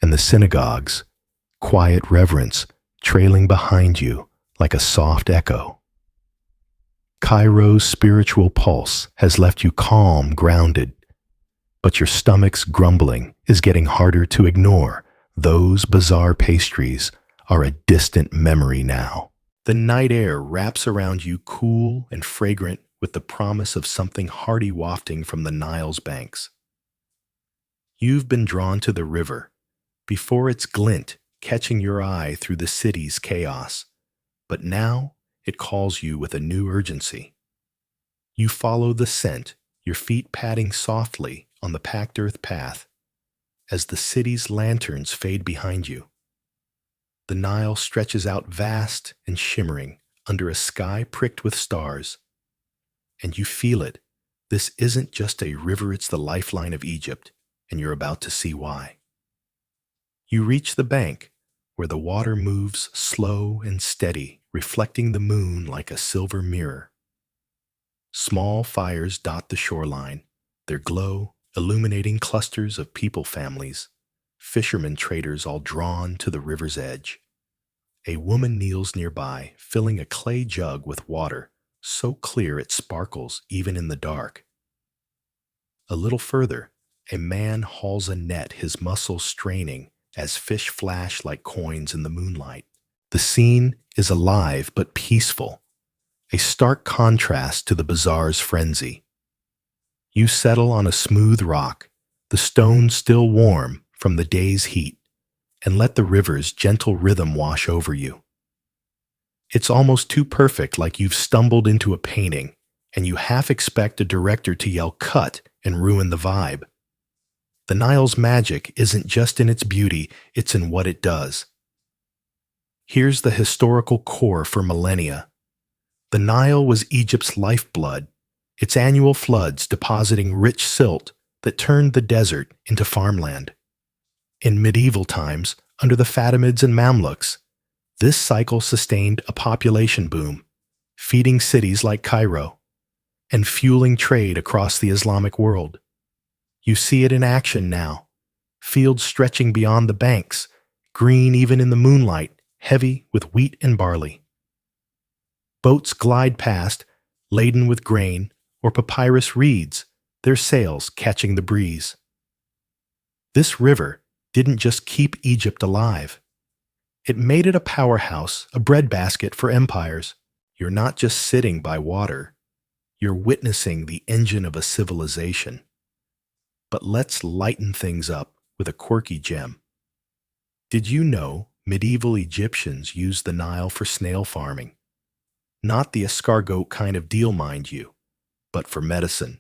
and the synagogue's quiet reverence trailing behind you like a soft echo. Cairo's spiritual pulse has left you calm, grounded, but your stomach's grumbling is getting harder to ignore. Those bizarre pastries are a distant memory now. The night air wraps around you, cool and fragrant, with the promise of something hearty wafting from the Nile's banks. You've been drawn to the river, before its glint catching your eye through the city's chaos, but now it calls you with a new urgency. You follow the scent, your feet padding softly on the packed earth path, as the city's lanterns fade behind you. The Nile stretches out vast and shimmering under a sky pricked with stars, and you feel it. This isn't just a river, it's the lifeline of Egypt, and you're about to see why. You reach the bank, where the water moves slow and steady, reflecting the moon like a silver mirror. Small fires dot the shoreline, their glow illuminating clusters of people families, fishermen, traders, all drawn to the river's edge. A woman kneels nearby, filling a clay jug with water, so clear it sparkles even in the dark. A little further, a man hauls a net, his muscles straining as fish flash like coins in the moonlight. The scene is alive but peaceful, a stark contrast to the bazaar's frenzy. You settle on a smooth rock, the stones still warm from the day's heat, and let the river's gentle rhythm wash over you. It's almost too perfect, like you've stumbled into a painting, and you half expect a director to yell "cut" and ruin the vibe. The Nile's magic isn't just in its beauty, it's in what it does. Here's the historical core for millennia. The Nile was Egypt's lifeblood, its annual floods depositing rich silt that turned the desert into farmland. In medieval times, under the Fatimids and Mamluks, this cycle sustained a population boom, feeding cities like Cairo, and fueling trade across the Islamic world. You see it in action now, fields stretching beyond the banks, green even in the moonlight, heavy with wheat and barley. Boats glide past, laden with grain or papyrus reeds, their sails catching the breeze. This river, didn't just keep Egypt alive. It made it a powerhouse, a breadbasket for empires. You're not just sitting by water, you're witnessing the engine of a civilization. But let's lighten things up with a quirky gem. Did you know medieval Egyptians used the Nile for snail farming? Not the escargot kind of deal, mind you, but for medicine.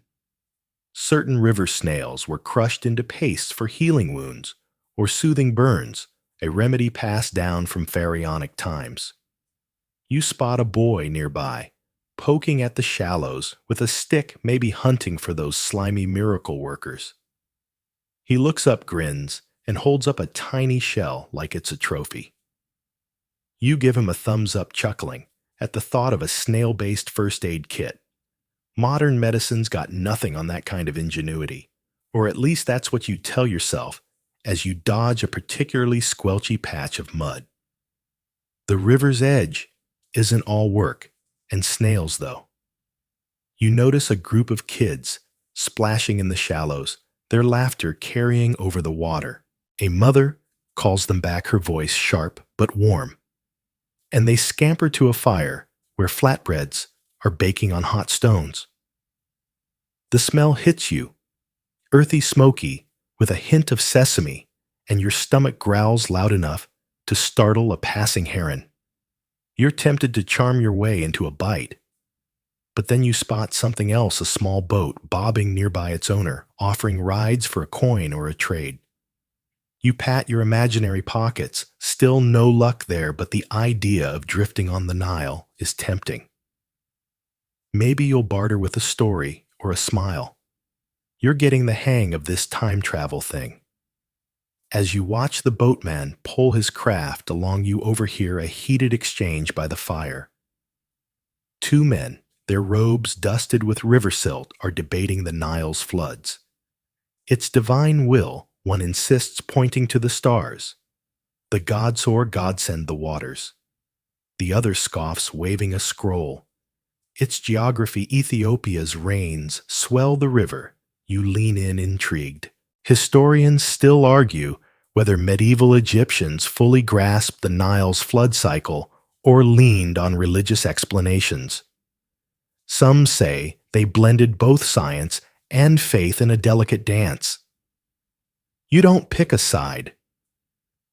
Certain river snails were crushed into paste for healing wounds or soothing burns, a remedy passed down from pharaonic times. You spot a boy nearby, poking at the shallows with a stick, maybe hunting for those slimy miracle workers. He looks up, grins, and holds up a tiny shell like it's a trophy. You give him a thumbs up, chuckling at the thought of a snail-based first aid kit. Modern medicine's got nothing on that kind of ingenuity, or at least that's what you tell yourself as you dodge a particularly squelchy patch of mud. The river's edge isn't all work and snails, though. You notice a group of kids splashing in the shallows, their laughter carrying over the water. A mother calls them back, her voice sharp but warm. And they scamper to a fire where flatbreads are baking on hot stones. The smell hits you, earthy, smoky, with a hint of sesame, and your stomach growls loud enough to startle a passing heron. You're tempted to charm your way into a bite. But then you spot something else, a small boat bobbing nearby its owner, offering rides for a coin or a trade. You pat your imaginary pockets, still no luck there, but the idea of drifting on the Nile is tempting. Maybe you'll barter with a story or a smile. You're getting the hang of this time travel thing. As you watch the boatman pull his craft along, you overhear a heated exchange by the fire. Two men, their robes dusted with river silt, are debating the Nile's floods. It's divine will, one insists, pointing to the stars. The gods or God send the waters. The other scoffs, waving a scroll. Its geography, Ethiopia's rains swell the river. You lean in, intrigued. Historians still argue whether medieval Egyptians fully grasped the Nile's flood cycle or leaned on religious explanations. Some say they blended both science and faith in a delicate dance. You don't pick a side.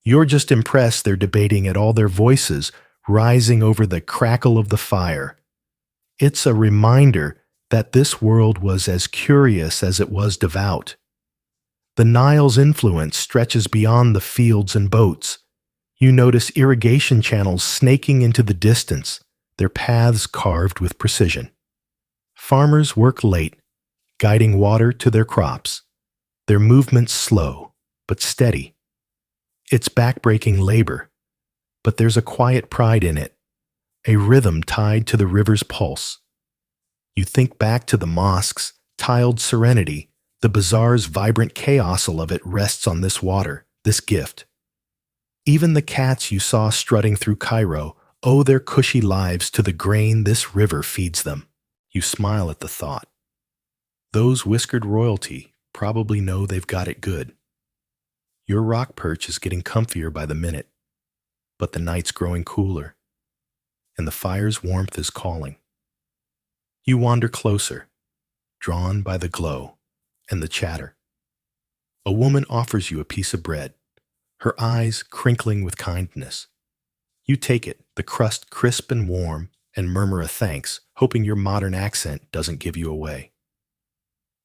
You're just impressed they're debating it, all their voices rising over the crackle of the fire. It's a reminder that this world was as curious as it was devout. The Nile's influence stretches beyond the fields and boats. You notice irrigation channels snaking into the distance, their paths carved with precision. Farmers work late, guiding water to their crops, their movements slow but steady. It's backbreaking labor, but there's a quiet pride in it, a rhythm tied to the river's pulse. You think back to the mosque's tiled serenity. The bazaar's vibrant chaos of it rests on this water, this gift. Even the cats you saw strutting through Cairo owe their cushy lives to the grain this river feeds them. You smile at the thought. Those whiskered royalty probably know they've got it good. Your rock perch is getting comfier by the minute, but the night's growing cooler, and the fire's warmth is calling. You wander closer, drawn by the glow and the chatter. A woman offers you a piece of bread, her eyes crinkling with kindness. You take it, the crust crisp and warm, and murmur a thanks, hoping your modern accent doesn't give you away.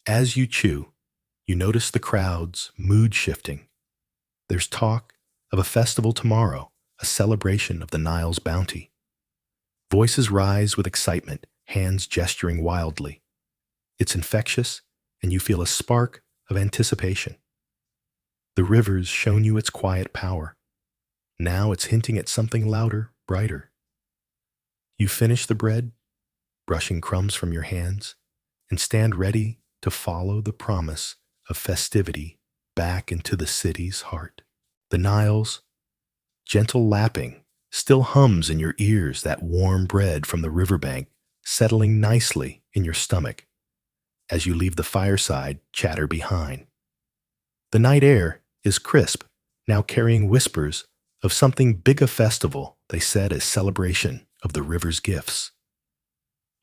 As you chew, you notice the crowd's mood shifting. There's talk of a festival tomorrow, a celebration of the Nile's bounty. Voices rise with excitement, hands gesturing wildly. It's infectious, and you feel a spark of anticipation. The river's shown you its quiet power. Now it's hinting at something louder, brighter. You finish the bread, brushing crumbs from your hands, and stand ready to follow the promise of festivity back into the city's heart. The Nile's gentle lapping still hums in your ears, that warm bread from the riverbank settling nicely in your stomach as you leave the fireside chatter behind. The night air is crisp, now carrying whispers of something big a festival they said as celebration of the river's gifts.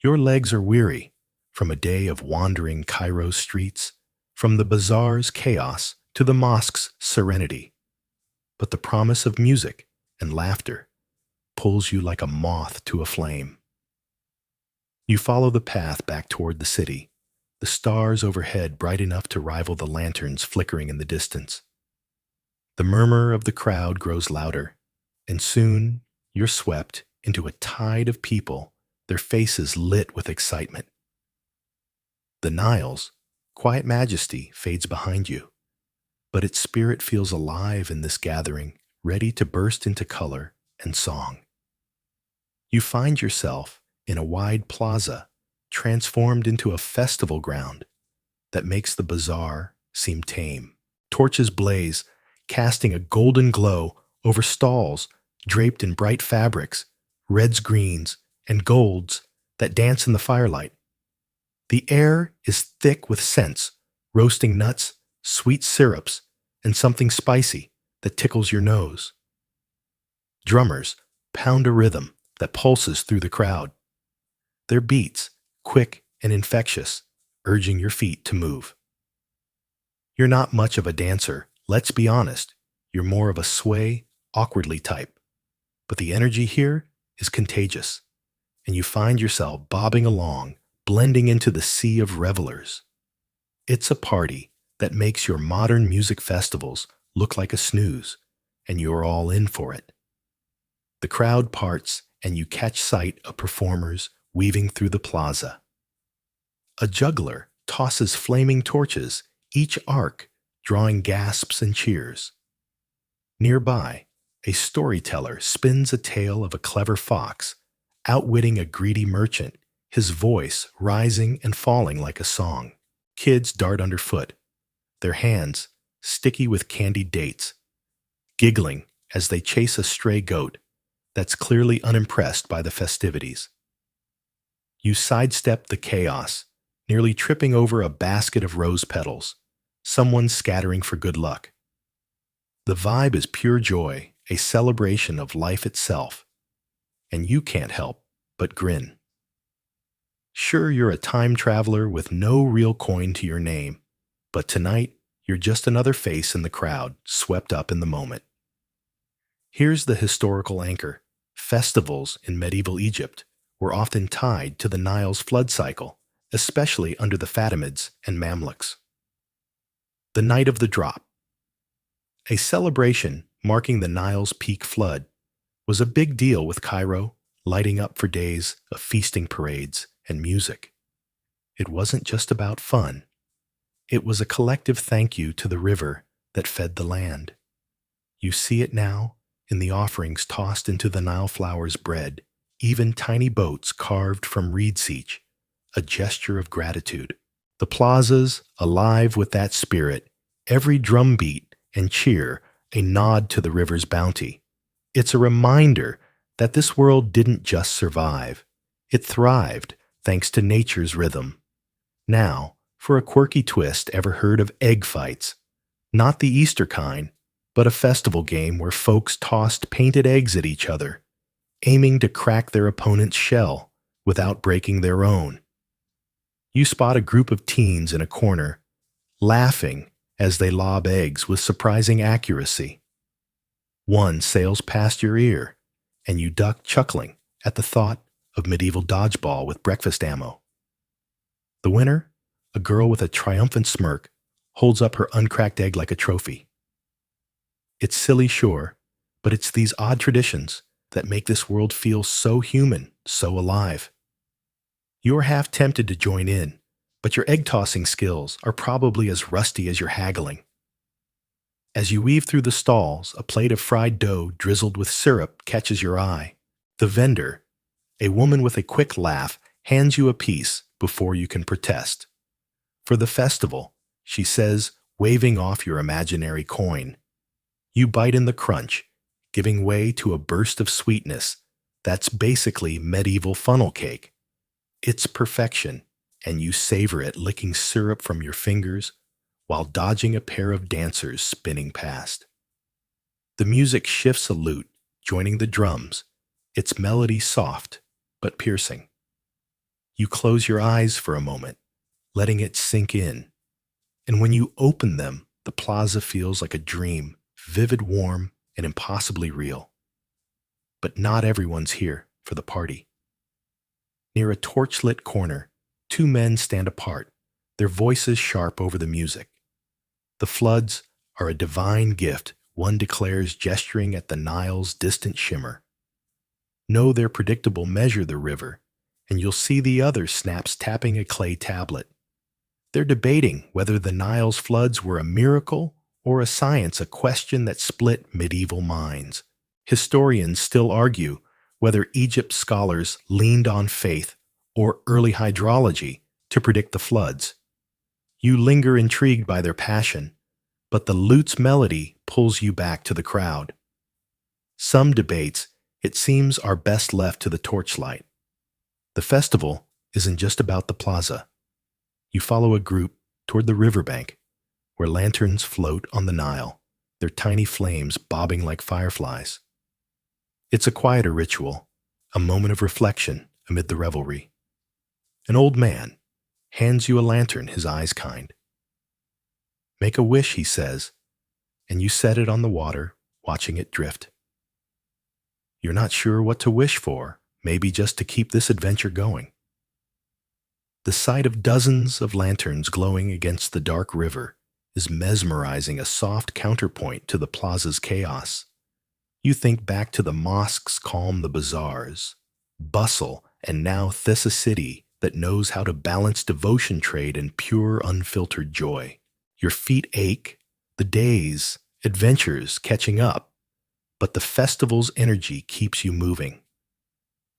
Your legs are weary from a day of wandering Cairo's streets, from the bazaar's chaos to the mosque's serenity. But the promise of music and laughter pulls you like a moth to a flame. You follow the path back toward the city, the stars overhead bright enough to rival the lanterns flickering in the distance. The murmur of the crowd grows louder, and soon you're swept into a tide of people, their faces lit with excitement. The Nile's quiet majesty fades behind you, but its spirit feels alive in this gathering, ready to burst into color and song. You find yourself in a wide plaza, transformed into a festival ground that makes the bazaar seem tame. Torches blaze, casting a golden glow over stalls draped in bright fabrics, reds, greens, and golds that dance in the firelight. The air is thick with scents, roasting nuts, sweet syrups, and something spicy that tickles your nose. Drummers pound a rhythm that pulses through the crowd. Their beats, quick and infectious, urging your feet to move. You're not much of a dancer, let's be honest. You're more of a sway, awkwardly type. But the energy here is contagious, and you find yourself bobbing along, blending into the sea of revelers. It's a party that makes your modern music festivals look like a snooze, and you're all in for it. The crowd parts, and you catch sight of performers weaving through the plaza. A juggler tosses flaming torches, each arc drawing gasps and cheers. Nearby, a storyteller spins a tale of a clever fox, outwitting a greedy merchant, his voice rising and falling like a song. Kids dart underfoot, their hands sticky with candied dates, giggling as they chase a stray goat that's clearly unimpressed by the festivities. You sidestep the chaos, nearly tripping over a basket of rose petals, someone scattering for good luck. The vibe is pure joy, a celebration of life itself, and you can't help but grin. Sure, you're a time traveler with no real coin to your name, but tonight you're just another face in the crowd, swept up in the moment. Here's the historical anchor. Festivals in medieval Egypt were often tied to the Nile's flood cycle, especially under the Fatimids and Mamluks. The Night of the Drop, a celebration marking the Nile's peak flood, was a big deal with Cairo, lighting up for days of feasting parades and music. It wasn't just about fun. It was a collective thank you to the river that fed the land. You see it now in the offerings tossed into the Nile flower's bread, even tiny boats carved from reed seech, a gesture of gratitude. The plaza's alive with that spirit, every drumbeat and cheer a nod to the river's bounty. It's a reminder that this world didn't just survive. It thrived thanks to nature's rhythm. Now, for a quirky twist, ever heard of egg fights? Not the Easter kind, but a festival game where folks tossed painted eggs at each other, aiming to crack their opponent's shell without breaking their own. You spot a group of teens in a corner, laughing as they lob eggs with surprising accuracy. One sails past your ear, and you duck chuckling at the thought of medieval dodgeball with breakfast ammo. The winner, a girl with a triumphant smirk, holds up her uncracked egg like a trophy. It's silly, sure, but it's these odd traditions that make this world feel so human, so alive. You're half tempted to join in, but your egg-tossing skills are probably as rusty as your haggling. As you weave through the stalls, a plate of fried dough drizzled with syrup catches your eye. The vendor, a woman with a quick laugh, hands you a piece before you can protest. For the festival, she says, waving off your imaginary coin. You bite in the crunch, giving way to a burst of sweetness that's basically medieval funnel cake. It's perfection, and you savor it, licking syrup from your fingers while dodging a pair of dancers spinning past. The music shifts a lute, joining the drums, its melody soft but piercing. You close your eyes for a moment, letting it sink in, and when you open them, the plaza feels like a dream, vivid, warm, and impossibly real. But not everyone's here for the party. Near a torchlit corner, two men stand apart, their voices sharp over the music. The floods are a divine gift, one declares, gesturing at the Nile's distant shimmer. Know their predictable measure the river, and you'll see the other snaps tapping a clay tablet. They're debating whether the Nile's floods were a miracle or a science, a question that split medieval minds. Historians still argue whether Egypt's scholars leaned on faith or early hydrology to predict the floods. You linger intrigued by their passion, but the lute's melody pulls you back to the crowd. Some debates, it seems, are best left to the torchlight. The festival isn't just about the plaza. You follow a group toward the riverbank, where lanterns float on the Nile, their tiny flames bobbing like fireflies. It's a quieter ritual, a moment of reflection amid the revelry. An old man hands you a lantern, his eyes kind. Make a wish, he says, and you set it on the water, watching it drift. You're not sure what to wish for, maybe just to keep this adventure going. The sight of dozens of lanterns glowing against the dark river is mesmerizing, a soft counterpoint to the plaza's chaos. You think back to the mosques calm, the bazaars, bustle, and now this a city that knows how to balance devotion, trade, and pure, unfiltered joy. Your feet ache, the days, adventures catching up, but the festival's energy keeps you moving.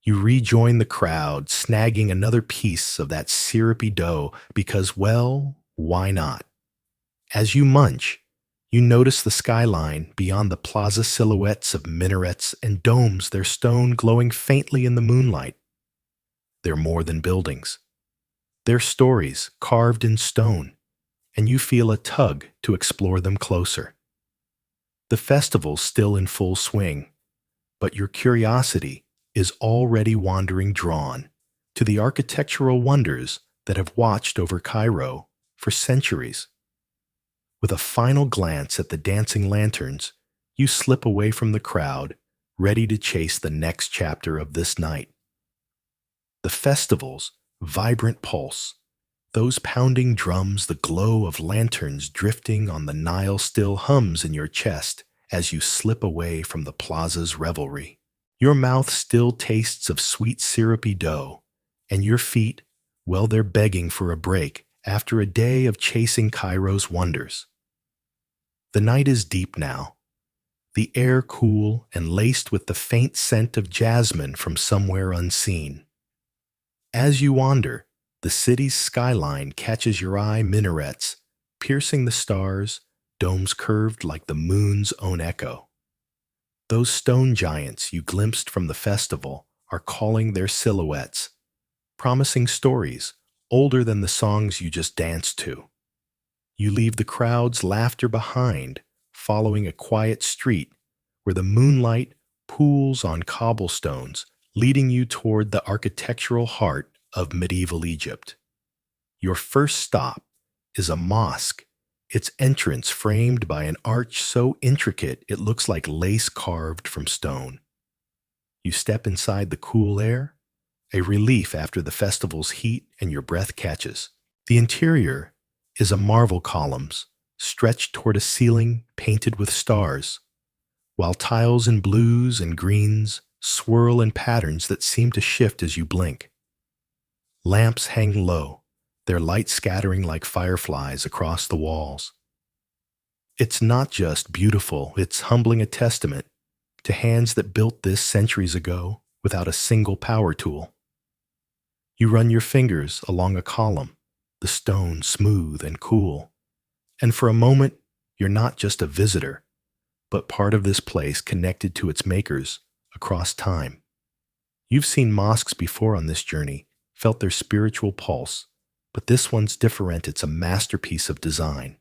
You rejoin the crowd, snagging another piece of that syrupy dough because, well, why not? As you munch, you notice the skyline beyond the plaza, silhouettes of minarets and domes, their stone glowing faintly in the moonlight. They're more than buildings. They're stories carved in stone, and you feel a tug to explore them closer. The festival's still in full swing, but your curiosity is already wandering, drawn to the architectural wonders that have watched over Cairo for centuries. With a final glance at the dancing lanterns, you slip away from the crowd, ready to chase the next chapter of this night. The festival's vibrant pulse, those pounding drums, the glow of lanterns drifting on the Nile still hums in your chest as you slip away from the plaza's revelry. Your mouth still tastes of sweet syrupy dough, and your feet, well, they're begging for a break after a day of chasing Cairo's wonders. The night is deep now, the air cool and laced with the faint scent of jasmine from somewhere unseen. As you wander, the city's skyline catches your eye, minarets, piercing the stars, domes curved like the moon's own echo. Those stone giants you glimpsed from the festival are calling their silhouettes, promising stories older than the songs you just danced to. You leave the crowd's laughter behind, following a quiet street where the moonlight pools on cobblestones, leading you toward the architectural heart of medieval Egypt. Your first stop is a mosque, its entrance framed by an arch so intricate it looks like lace carved from stone. You step inside the cool air, a relief after the festival's heat, and your breath catches. The interior is a marble columns stretched toward a ceiling painted with stars, while tiles in blues and greens swirl in patterns that seem to shift as you blink. Lamps hang low, their light scattering like fireflies across the walls. It's not just beautiful, it's humbling, a testament to hands that built this centuries ago without a single power tool. You run your fingers along a column, the stone smooth and cool, and for a moment you're not just a visitor, but part of this place connected to its makers across time. You've seen mosques before on this journey, felt their spiritual pulse, but this one's different. It's a masterpiece of design.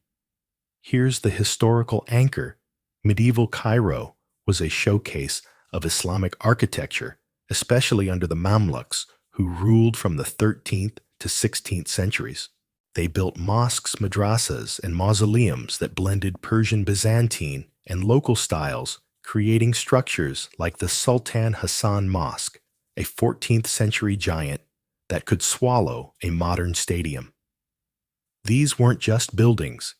Here's the historical anchor Medieval Cairo was a showcase of Islamic architecture, especially under the Mamluks, who ruled from the 13th to 16th centuries. They built mosques, madrasas, and mausoleums that blended Persian Byzantine and local styles, creating structures like the Sultan Hassan Mosque, a 14th century giant that could swallow a modern stadium. These weren't just buildings,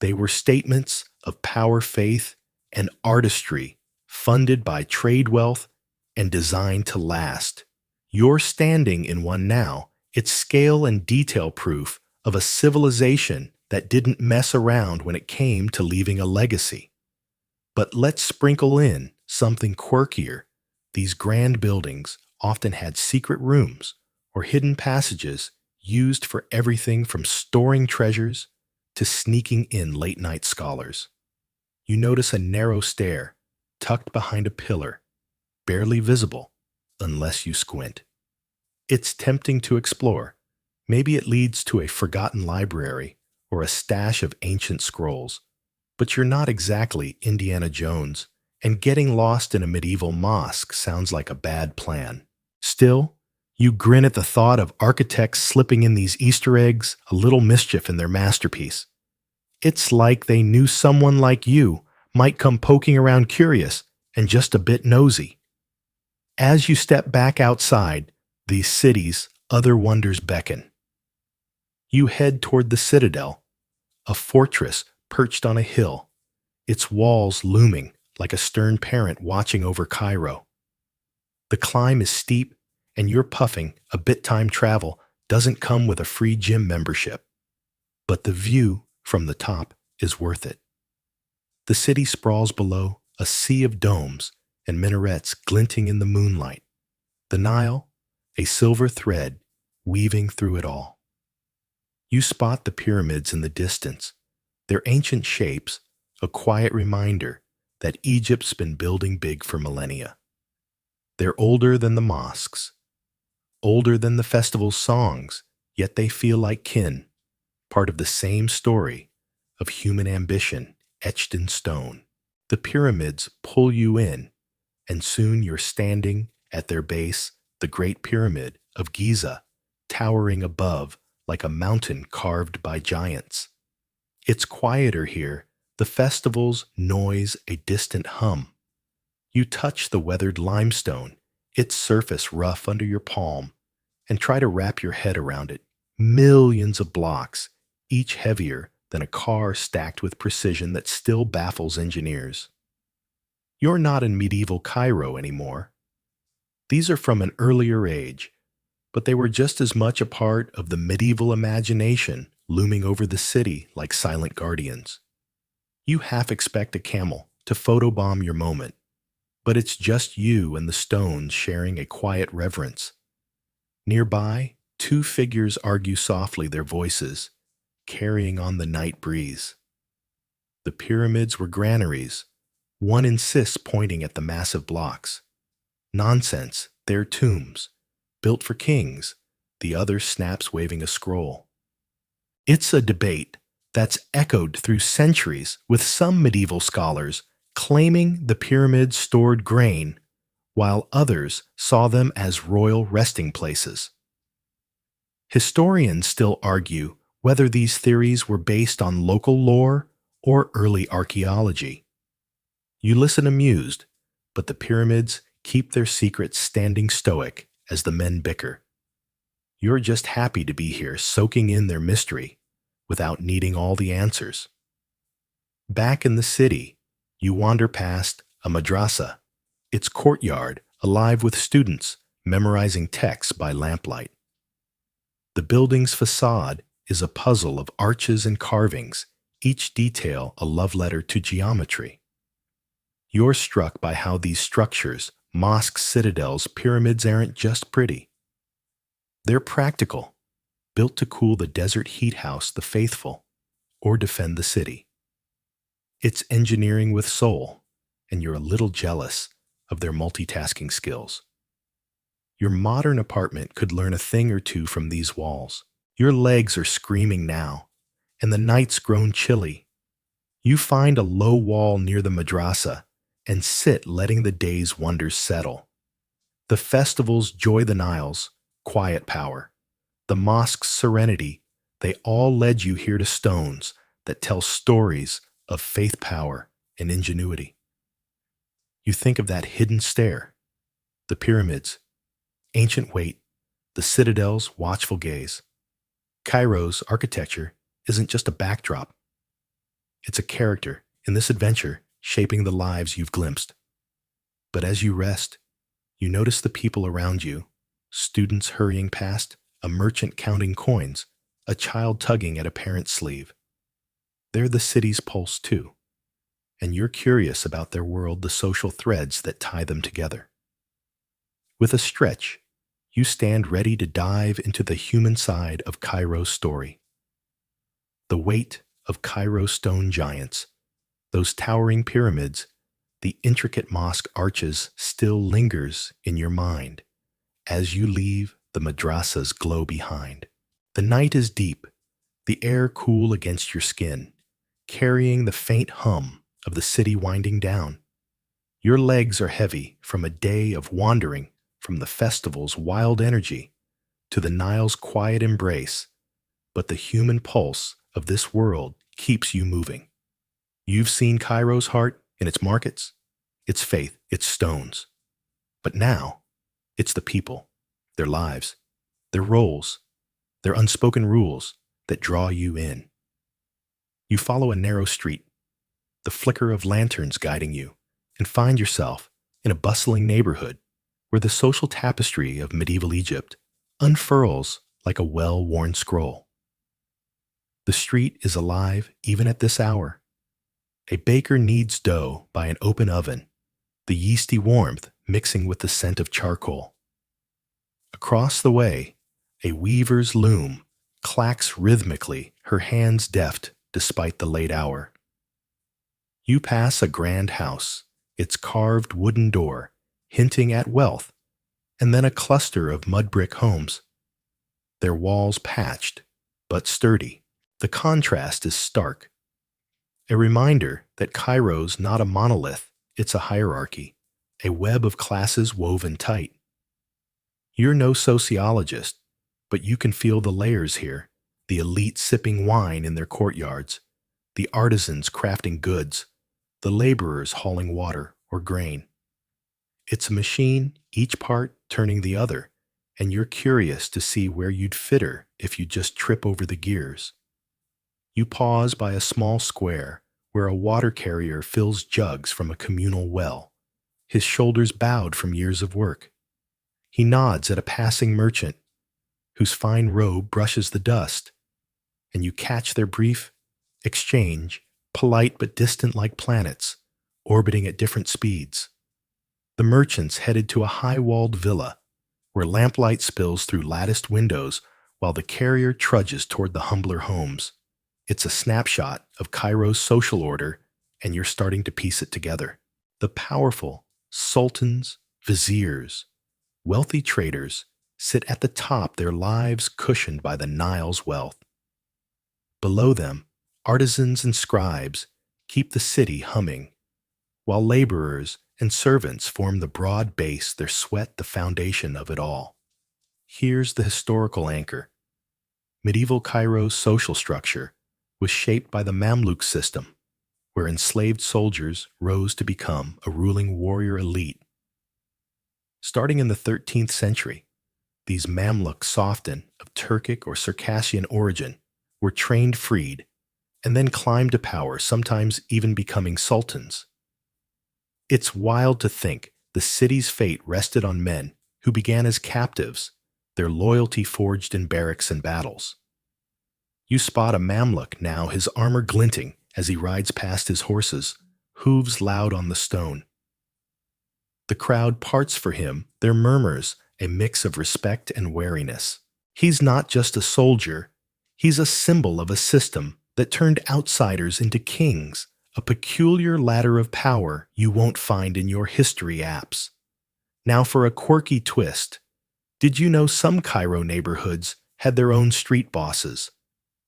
they were statements of power, faith, and artistry funded by trade wealth and designed to last. You're standing in one now, its scale and detail proof of a civilization that didn't mess around when it came to leaving a legacy. But let's sprinkle in something quirkier. These grand buildings often had secret rooms or hidden passages used for everything from storing treasures to sneaking in late-night scholars. You notice a narrow stair tucked behind a pillar, barely visible unless you squint. It's tempting to explore. Maybe it leads to a forgotten library or a stash of ancient scrolls. But you're not exactly Indiana Jones, and getting lost in a medieval mosque sounds like a bad plan. Still, you grin at the thought of architects slipping in these Easter eggs, a little mischief in their masterpiece. It's like they knew someone like you might come poking around curious and just a bit nosy. As you step back outside, these cities' other wonders beckon. You head toward the Citadel, a fortress perched on a hill, its walls looming like a stern parent watching over Cairo. The climb is steep, and you're puffing a bit time travel doesn't come with a free gym membership. But the view from the top is worth it. The city sprawls below, a sea of domes and minarets glinting in the moonlight. The Nile, a silver thread weaving through it all. You spot the pyramids in the distance, their ancient shapes, a quiet reminder that Egypt's been building big for millennia. They're older than the mosques, older than the festival's songs, yet they feel like kin, part of the same story of human ambition etched in stone. The pyramids pull you in, and soon you're standing at their base, the Great Pyramid of Giza, towering above like a mountain carved by giants. It's quieter here, the festival's noise a distant hum. You touch the weathered limestone, its surface rough under your palm, and try to wrap your head around it. Millions of blocks, each heavier than a car stacked with precision that still baffles engineers. You're not in medieval Cairo anymore. These are from an earlier age, but they were just as much a part of the medieval imagination looming over the city like silent guardians. You half expect a camel to photobomb your moment, but it's just you and the stones sharing a quiet reverence. Nearby, two figures argue softly, their voices carrying on the night breeze. The pyramids were granaries. One insists, pointing at the massive blocks. Nonsense, they're tombs, built for kings. The other snaps, waving a scroll. It's a debate that's echoed through centuries, with some medieval scholars claiming the pyramids stored grain, while others saw them as royal resting places. Historians still argue whether these theories were based on local lore or early archaeology. You listen amused, but the pyramids keep their secrets standing stoic as the men bicker. You're just happy to be here, soaking in their mystery without needing all the answers. Back in the city, you wander past a madrasa, its courtyard alive with students memorizing texts by lamplight. The building's facade is a puzzle of arches and carvings, each detail a love letter to geometry. You're struck by how these structures, mosques, citadels, pyramids, aren't just pretty. They're practical, built to cool the desert heat house the faithful, or defend the city. It's engineering with soul, and you're a little jealous of their multitasking skills. Your modern apartment could learn a thing or two from these walls. Your legs are screaming now, and the night's grown chilly. You find a low wall near the madrasa and sit letting the day's wonders settle. The festival's joy the Nile's quiet power, the mosque's serenity, they all led you here to stones that tell stories of faith power and ingenuity. You think of that hidden stair, the pyramids, ancient weight, the citadel's watchful gaze. Cairo's architecture isn't just a backdrop. It's a character in this adventure shaping the lives you've glimpsed. But as you rest, you notice the people around you, students hurrying past, a merchant counting coins, a child tugging at a parent's sleeve. They're the city's pulse too, and you're curious about their world, the social threads that tie them together. With a stretch, you stand ready to dive into the human side of Cairo's story. The weight of Cairo's stone giants, those towering pyramids, the intricate mosque arches still lingers in your mind as you leave the madrasa's glow behind. The night is deep, the air cool against your skin, carrying the faint hum of the city winding down. Your legs are heavy from a day of wandering from the festival's wild energy to the Nile's quiet embrace, but the human pulse of this world keeps you moving. You've seen Cairo's heart in its markets, its faith, its stones. But now, it's the people, their lives, their roles, their unspoken rules that draw you in. You follow a narrow street, the flicker of lanterns guiding you, and find yourself in a bustling neighborhood where the social tapestry of medieval Egypt unfurls like a well-worn scroll. The street is alive even at this hour. A baker kneads dough by an open oven, the yeasty warmth mixing with the scent of charcoal. Across the way, a weaver's loom clacks rhythmically, her hands deft despite the late hour. You pass a grand house, its carved wooden door hinting at wealth, and then a cluster of mud brick homes. Their walls patched, but sturdy. The contrast is stark. A reminder that Cairo's not a monolith, it's a hierarchy, a web of classes woven tight. You're no sociologist, but you can feel the layers here, the elite sipping wine in their courtyards, the artisans crafting goods, the laborers hauling water or grain. It's a machine, each part turning the other, and you're curious to see where you'd fit her if you just trip over the gears. You pause by a small square where a water carrier fills jugs from a communal well, his shoulders bowed from years of work. He nods at a passing merchant whose fine robe brushes the dust, and you catch their brief exchange, polite but distant like planets, orbiting at different speeds. The merchant's headed to a high-walled villa where lamplight spills through latticed windows while the carrier trudges toward the humbler homes. It's a snapshot of Cairo's social order, and you're starting to piece it together. The powerful sultans, viziers, wealthy traders sit at the top, their lives cushioned by the Nile's wealth. Below them, artisans and scribes keep the city humming, while laborers and servants form the broad base, their sweat the foundation of it all. Here's the historical anchor. Medieval Cairo's social structure was shaped by the Mamluk system, where enslaved soldiers rose to become a ruling warrior elite. Starting in the 13th century, these Mamluk Soften of Turkic or Circassian origin were trained freed and then climbed to power, sometimes even becoming sultans. It's wild to think the city's fate rested on men who began as captives, their loyalty forged in barracks and battles. You spot a Mamluk now, his armor glinting as he rides past his horses, hooves loud on the stone. The crowd parts for him, their murmurs a mix of respect and wariness. He's not just a soldier, he's a symbol of a system that turned outsiders into kings, a peculiar ladder of power you won't find in your history apps. Now for a quirky twist. Did you know some Cairo neighborhoods had their own street bosses?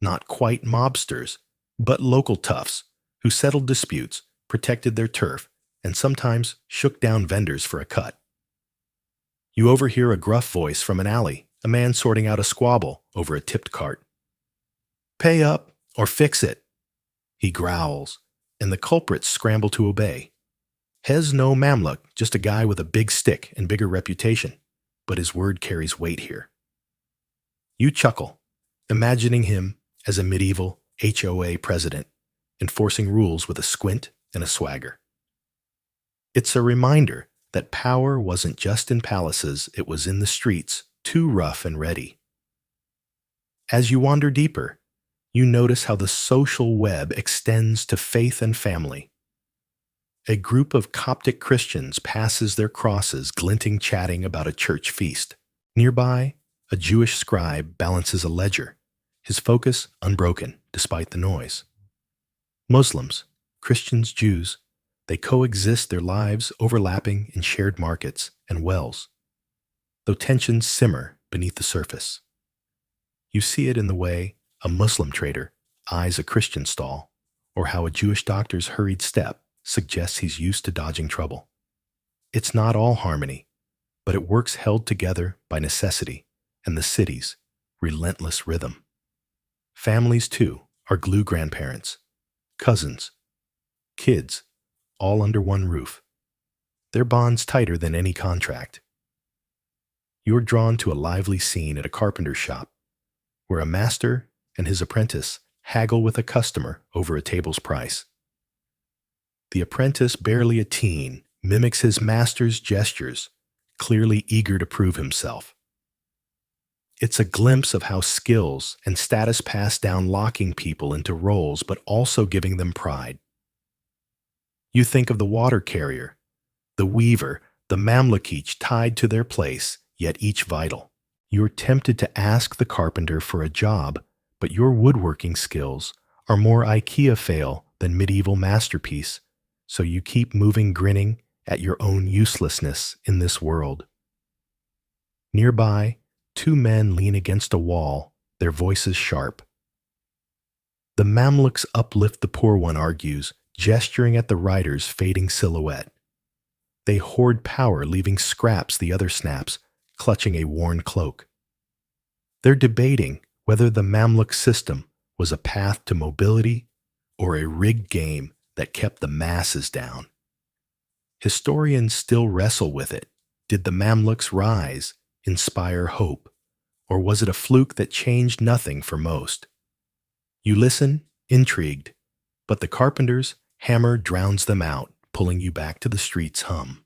Not quite mobsters, but local toughs who settled disputes, protected their turf, and sometimes shook down vendors for a cut. You overhear a gruff voice from an alley, a man sorting out a squabble over a tipped cart. "Pay up or fix it," he growls, and the culprits scramble to obey. Hez no Mamluk, just a guy with a big stick and bigger reputation, but his word carries weight here. You chuckle, imagining him as a medieval HOA president, enforcing rules with a squint and a swagger. It's a reminder that power wasn't just in palaces, it was in the streets, too rough and ready. As you wander deeper, you notice how the social web extends to faith and family. A group of Coptic Christians passes their crosses, glinting, chatting about a church feast. Nearby, a Jewish scribe balances a ledger, his focus unbroken despite the noise. Muslims, Christians, Jews, they coexist, their lives overlapping in shared markets and wells, though tensions simmer beneath the surface. You see it in the way a Muslim trader eyes a Christian stall, or how a Jewish doctor's hurried step suggests he's used to dodging trouble. It's not all harmony, but it works held together by necessity and the city's relentless rhythm. Families, too, are glue grandparents, cousins, kids, all under one roof. Their bond's tighter than any contract. You're drawn to a lively scene at a carpenter's shop, where a master and his apprentice haggle with a customer over a table's price. The apprentice, barely a teen, mimics his master's gestures, clearly eager to prove himself. It's a glimpse of how skills and status pass down, locking people into roles but also giving them pride. You think of the water carrier, the weaver, the Mamluk, each tied to their place, yet each vital. You're tempted to ask the carpenter for a job, but your woodworking skills are more IKEA fail than medieval masterpiece, so you keep moving, grinning at your own uselessness in this world. Nearby, two men lean against a wall, their voices sharp. The Mamluks uplift the poor one, argues, gesturing at the rider's fading silhouette. They hoard power, leaving scraps the other snaps, clutching a worn cloak. They're debating whether the Mamluk system was a path to mobility or a rigged game that kept the masses down. Historians still wrestle with it. Did the Mamluks rise, inspire hope, or was it a fluke that changed nothing for most? You listen, intrigued, but the carpenter's hammer drowns them out, pulling you back to the street's hum.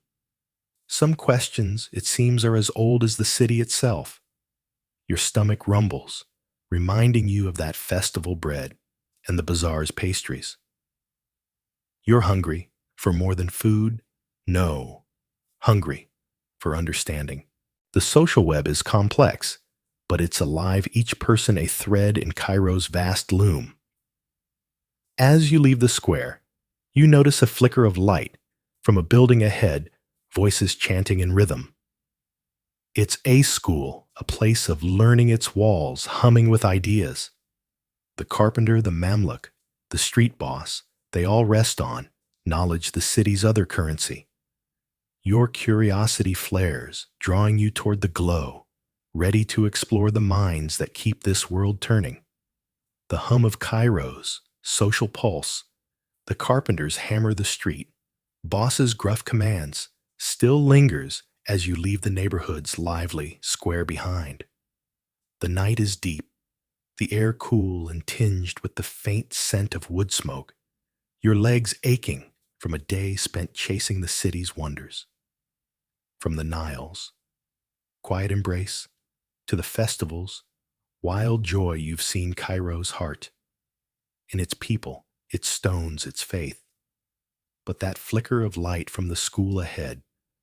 Some questions, it seems, are as old as the city itself. Your stomach rumbles, reminding you of that festival bread and the bazaar's pastries. You're hungry for more than food? No. Hungry for understanding. The social web is complex, but it's alive, each person a thread in Cairo's vast loom. As you leave the square, you notice a flicker of light from a building ahead, voices chanting in rhythm. It's a school, a place of learning, its walls humming with ideas. The carpenter, the Mamluk, the street boss, they all rest on knowledge, the city's other currency. Your curiosity flares, drawing you toward the glow, ready to explore the minds that keep this world turning. The hum of Cairo's social pulse, the carpenters hammer the street, boss's gruff commands, still lingers as you leave the neighborhood's lively square behind. The night is deep, the air cool and tinged with the faint scent of wood smoke, your legs aching from a day spent chasing the city's wonders. From the Nile's quiet embrace to the festival's wild joy, you've seen Cairo's heart, in its people, its stones, its faith. But that flicker of light from the school ahead,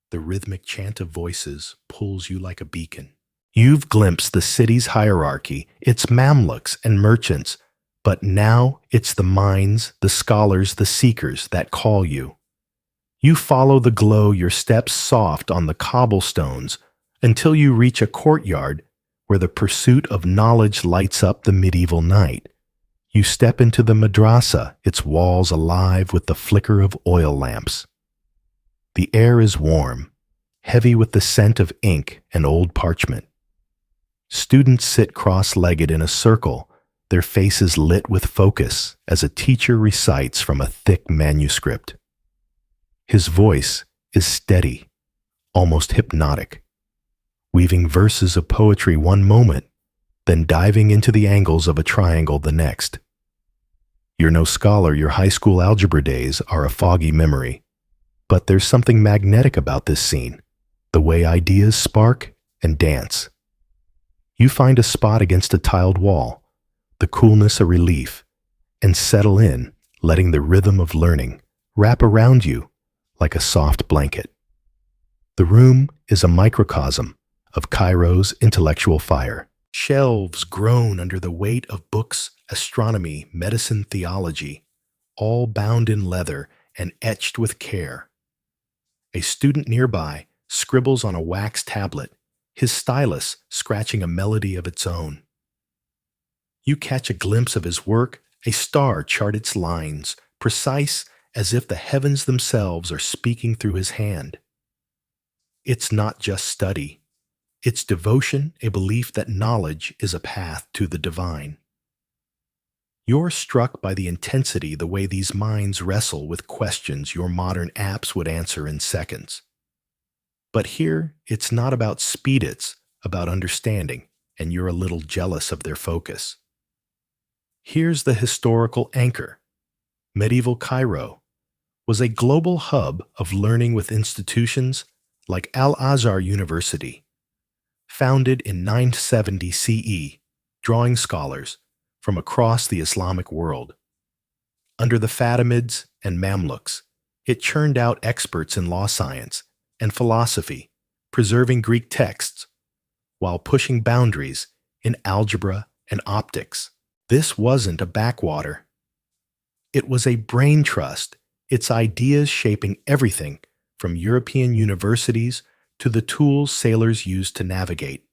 the rhythmic chant of voices, pulls you like a beacon. You've glimpsed the city's hierarchy, its Mamluks and merchants, but now it's the minds, the scholars, the seekers that call you. You follow the glow, your steps soft on the cobblestones, until you reach a courtyard where the pursuit of knowledge lights up the medieval night. You step into the madrasa, its walls alive with the flicker of oil lamps. The air is warm, heavy with the scent of ink and old parchment. Students sit cross-legged in a circle, their faces lit with focus as a teacher recites from a thick manuscript. His voice is steady, almost hypnotic, weaving verses of poetry one moment, then diving into the angles of a triangle the next. You're no scholar, your high school algebra days are a foggy memory. But there's something magnetic about this scene, the way ideas spark and dance. You find a spot against a tiled wall, the coolness a relief, and settle in, letting the rhythm of learning wrap around you like a soft blanket. The room is a microcosm of Cairo's intellectual fire. Shelves groan under the weight of books, astronomy, medicine, theology, all bound in leather and etched with care. A student nearby scribbles on a wax tablet, his stylus scratching a melody of its own. You catch a glimpse of his work, a star chart its lines, precise as if the heavens themselves are speaking through his hand. It's not just study. It's devotion, a belief that knowledge is a path to the divine. You're struck by the intensity, the way these minds wrestle with questions your modern apps would answer in seconds. But here, it's not about speed, it's about understanding, and you're a little jealous of their focus. Here's the historical anchor. Medieval Cairo was a global hub of learning with institutions like Al-Azhar University, founded in 970 CE, drawing scholars from across the Islamic world. Under the Fatimids and Mamluks, it churned out experts in law science and philosophy, preserving Greek texts, while pushing boundaries in algebra and optics. This wasn't a backwater. It was a brain trust, its ideas shaping everything from European universities to the tools sailors used to navigate.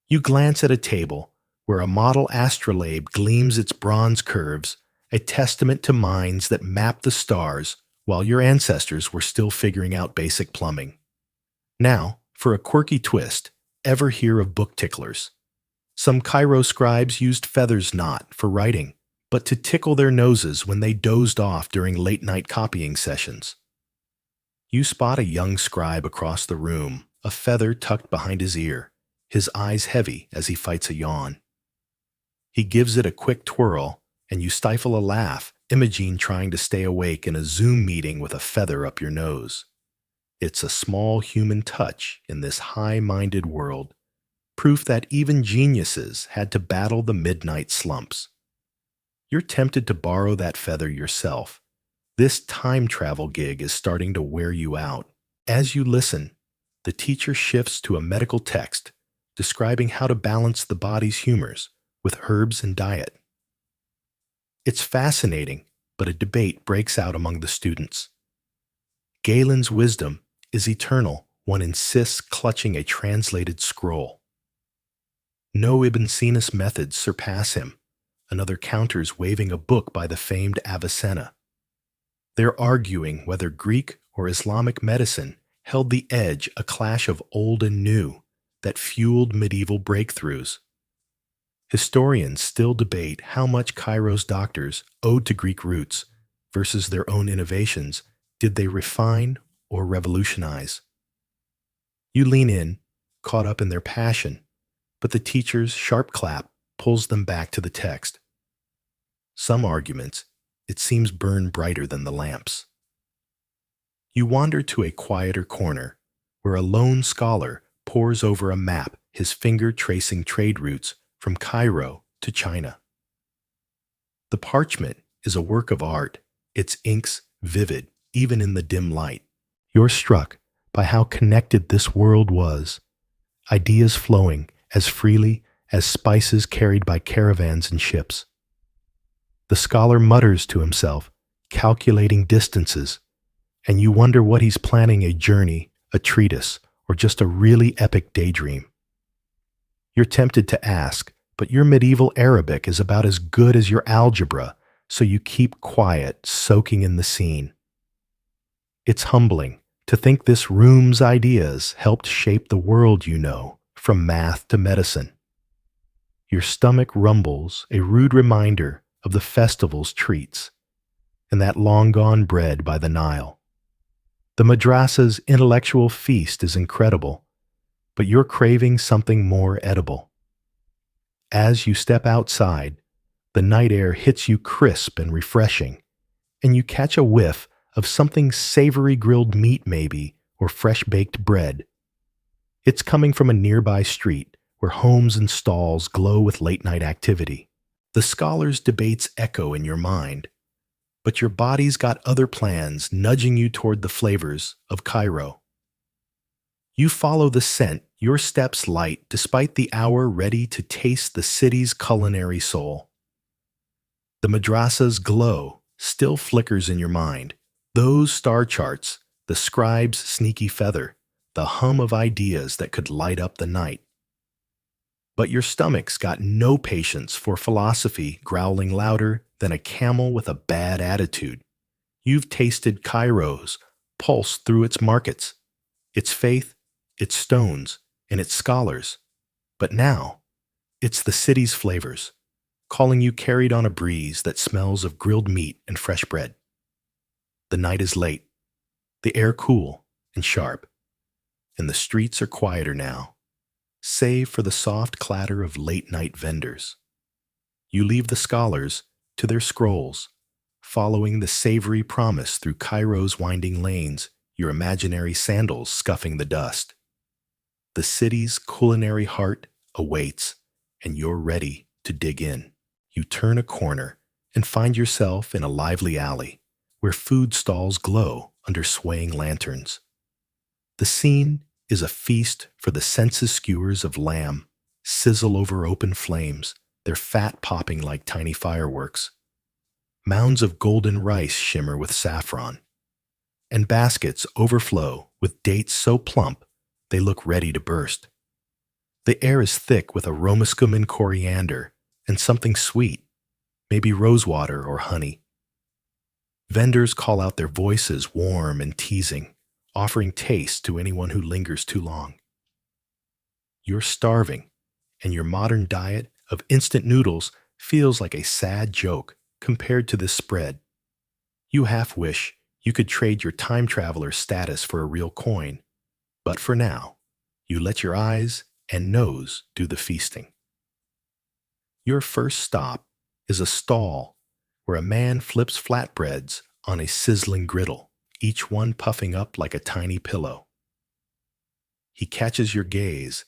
You glance at a table where a model astrolabe gleams its bronze curves, a testament to minds that mapped the stars while your ancestors were still figuring out basic plumbing. Now, for a quirky twist, ever hear of book ticklers? Some Cairo scribes used feathers not for writing, but to tickle their noses when they dozed off during late-night copying sessions. You spot a young scribe across the room, a feather tucked behind his ear, his eyes heavy as he fights a yawn. He gives it a quick twirl, and you stifle a laugh, Imogene trying to stay awake in a Zoom meeting with a feather up your nose. It's a small human touch in this high-minded world, proof that even geniuses had to battle the midnight slumps. You're tempted to borrow that feather yourself. This time travel gig is starting to wear you out. As you listen, the teacher shifts to a medical text describing how to balance the body's humors with herbs and diet. It's fascinating, but a debate breaks out among the students. Galen's wisdom is eternal, one insists, clutching a translated scroll. No Ibn Sina's methods surpass him, another counters, waving a book by the famed Avicenna. They're arguing whether Greek or Islamic medicine held the edge, a clash of old and new that fueled medieval breakthroughs. Historians still debate how much Cairo's doctors owed to Greek roots versus their own innovations. Did they refine or revolutionize? You lean in, caught up in their passion, but the teacher's sharp clap pulls them back to the text. Some arguments, it seems, burn brighter than the lamps. You wander to a quieter corner where a lone scholar pores over a map, his finger tracing trade routes from Cairo to China. The parchment is a work of art, its inks vivid even in the dim light. You're struck by how connected this world was, ideas flowing as freely as spices carried by caravans and ships. The scholar mutters to himself, calculating distances, and you wonder what he's planning: a journey, a treatise, or just a really epic daydream. You're tempted to ask, But your medieval Arabic is about as good as your algebra, so you keep quiet, soaking in the scene. It's humbling to think this room's ideas helped shape the world you know, from math to medicine. Your stomach rumbles, a rude reminder of the festival's treats, and that long-gone bread by the Nile. The madrasa's intellectual feast is incredible, but you're craving something more edible. As you step outside, the night air hits you crisp and refreshing, and you catch a whiff of something savory grilled meat maybe, or fresh baked bread. It's coming from a nearby street where homes and stalls glow with late night activity. The scholars' debates echo in your mind, but your body's got other plans nudging you toward the flavors of Cairo. You follow the scent, your steps light despite the hour ready to taste the city's culinary soul. The madrasa's glow still flickers in your mind. Those star charts, the scribe's sneaky feather, the hum of ideas that could light up the night. But your stomach's got no patience for philosophy growling louder than a camel with a bad attitude. You've tasted Cairo's pulse through its markets, its faith, its stones, and its scholars. But now, it's the city's flavors, calling you carried on a breeze that smells of grilled meat and fresh bread. The night is late, the air cool and sharp, and the streets are quieter now, save for the soft clatter of late-night vendors. You leave the scholars to their scrolls, following the savory promise through Cairo's winding lanes, your imaginary sandals scuffing the dust. The city's culinary heart awaits, and you're ready to dig in. You turn a corner and find yourself in a lively alley where food stalls glow under swaying lanterns. The scene is a feast for the senses skewers of lamb, sizzle over open flames, their fat popping like tiny fireworks. Mounds of golden rice shimmer with saffron, and baskets overflow with dates so plump they look ready to burst. The air is thick with aromascum and coriander, and something sweet, maybe rosewater or honey. Vendors call out their voices warm and teasing, offering taste to anyone who lingers too long. You're starving, and your modern diet of instant noodles feels like a sad joke compared to this spread. You half wish you could trade your time traveler status for a real coin, but for now, you let your eyes and nose do the feasting. Your first stop is a stall where a man flips flatbreads on a sizzling griddle, each one puffing up like a tiny pillow. He catches your gaze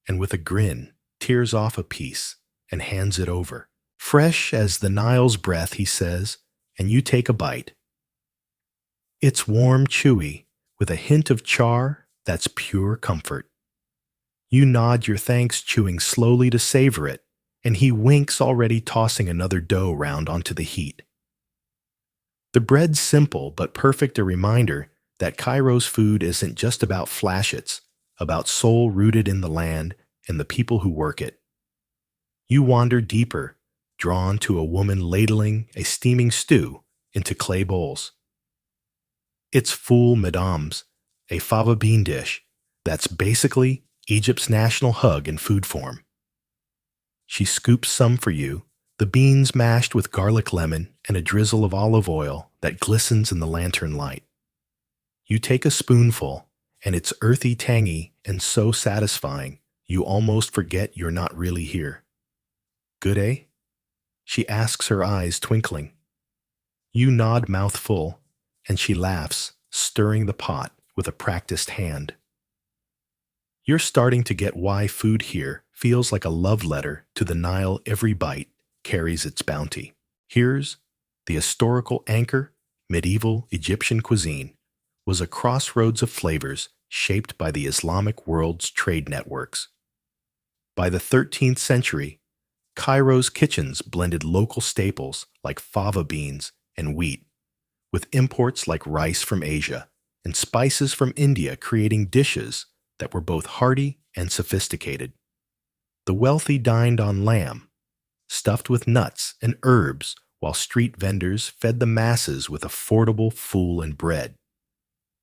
and with a grin tears off a piece and hands it over. Fresh as the Nile's breath, he says, and you take a bite. It's warm, chewy, with a hint of char that's pure comfort. You nod your thanks, chewing slowly to savor it, and he winks, already tossing another dough round onto the heat. The bread's simple but perfect, a reminder that Cairo's food isn't just about flash, it's about soul rooted in the land and the people who work it. You wander deeper, drawn to a woman ladling a steaming stew into clay bowls. It's foul mesdames, a fava bean dish that's basically Egypt's national hug in food form. She scoops some for you, the beans mashed with garlic lemon and a drizzle of olive oil that glistens in the lantern light. You take a spoonful, and it's earthy, tangy, and so satisfying you almost forget you're not really here. Good, eh? She asks, her eyes twinkling. You nod, mouth full, and she laughs, stirring the pot with a practiced hand. You're starting to get why food here feels like a love letter to the Nile. Every bite carries its bounty. Here's the historical anchor. Medieval Egyptian cuisine was a crossroads of flavors shaped by the Islamic world's trade networks. By the 13th century, Cairo's kitchens blended local staples like fava beans and wheat with imports like rice from Asia and spices from India, creating dishes that were both hearty and sophisticated. The wealthy dined on lamb, stuffed with nuts and herbs, while street vendors fed the masses with affordable fool and bread.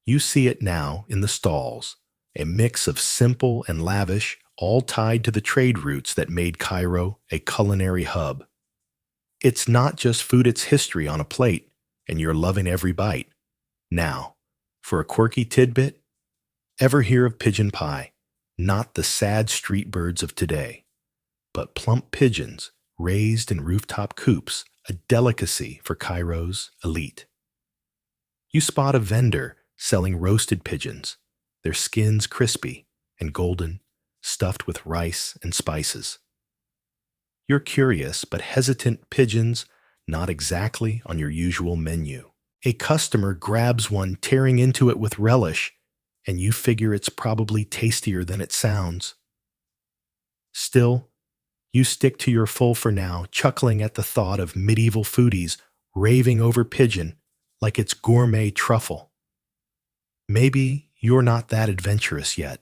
You see it now in the stalls, a mix of simple and lavish, all tied to the trade routes that made Cairo a culinary hub. It's not just food, it's history on a plate, and you're loving every bite. Now, for a quirky tidbit, ever hear of pigeon pie? Not the sad street birds of today, but plump pigeons raised in rooftop coops, a delicacy for Cairo's elite. You spot a vendor selling roasted pigeons, their skins crispy and golden, stuffed with rice and spices. You're curious but hesitant. Pigeons not exactly on your usual menu. A customer grabs one, tearing into it with relish, and you figure it's probably tastier than it sounds. Still, you stick to your full for now, chuckling at the thought of medieval foodies raving over pigeon like it's gourmet truffle. Maybe you're not that adventurous yet.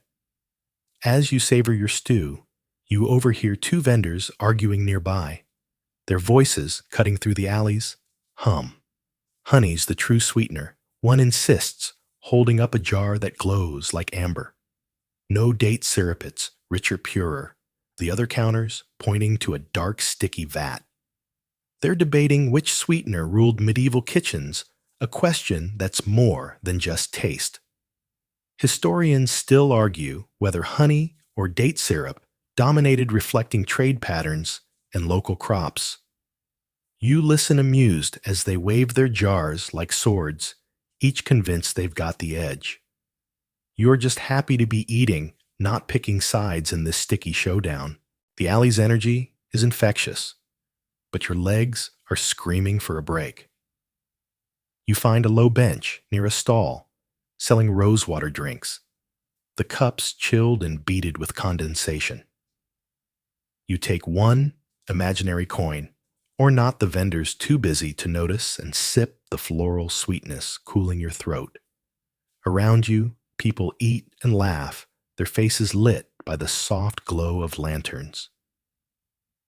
As you savor your stew, you overhear two vendors arguing nearby, their voices cutting through the alleys. Hum. Honey's the true sweetener, one insists, holding up a jar that glows like amber. No date syrup, it's richer, purer. The other counters pointing to a dark, sticky vat. They're debating which sweetener ruled medieval kitchens, a question that's more than just taste. Historians still argue whether honey or date syrup dominated, reflecting trade patterns and local crops. You listen amused as they wave their jars like swords, each convinced they've got the edge. You're just happy to be eating, not picking sides in this sticky showdown. The alley's energy is infectious, but your legs are screaming for a break. You find a low bench near a stall, selling rosewater drinks, the cups chilled and beaded with condensation. You take one imaginary coin, or not, the vendor's too busy to notice, and sip the floral sweetness cooling your throat. Around you, people eat and laugh, their faces lit by the soft glow of lanterns.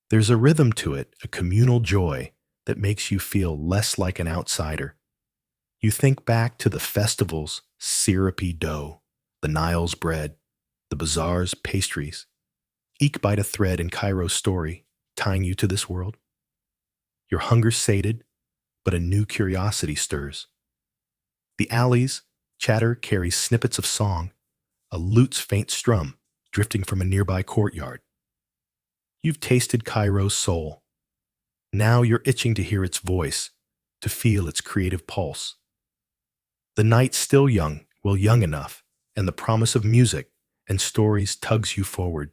There's a rhythm to it, a communal joy that makes you feel less like an outsider. You think back to the festival's syrupy dough, the Nile's bread, the bazaar's pastries. Eke bite a thread in Cairo's story, tying you to this world. Your hunger sated, but a new curiosity stirs. The alley's chatter carries snippets of song, a lute's faint strum drifting from a nearby courtyard. You've tasted Cairo's soul. Now you're itching to hear its voice, to feel its creative pulse. The night's still young, well, young enough, and the promise of music and stories tugs you forward.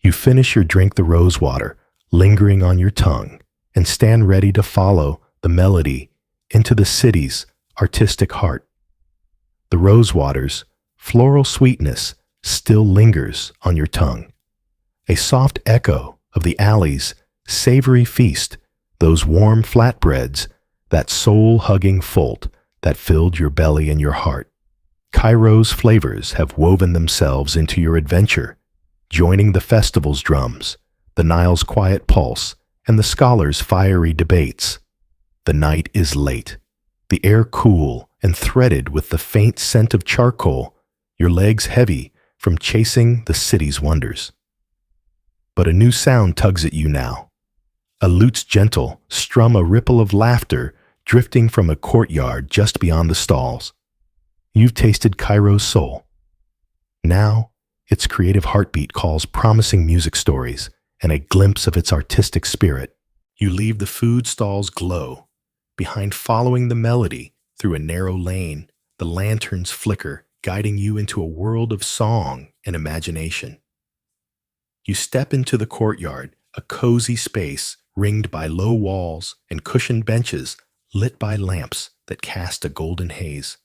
You finish your drink, the rosewater lingering on your tongue, and stand ready to follow the melody into the city's artistic heart. The rosewater's floral sweetness still lingers on your tongue, a soft echo of the alley's savory feast, those warm flatbreads, that soul-hugging folt that filled your belly and your heart. Cairo's flavors have woven themselves into your adventure, joining the festival's drums, the Nile's quiet pulse, and the scholars' fiery debates. The night is late, the air cool and threaded with the faint scent of charcoal, your legs heavy from chasing the city's wonders. But a new sound tugs at you now. A lute's gentle strum, a ripple of laughter drifting from a courtyard just beyond the stalls. You've tasted Cairo's soul. Now, its creative heartbeat calls promising music stories and a glimpse of its artistic spirit. You leave the food stall's glow behind, following the melody through a narrow lane, the lanterns flicker, guiding you into a world of song and imagination. You step into the courtyard, a cozy space ringed by low walls and cushioned benches lit by lamps that cast a golden haze.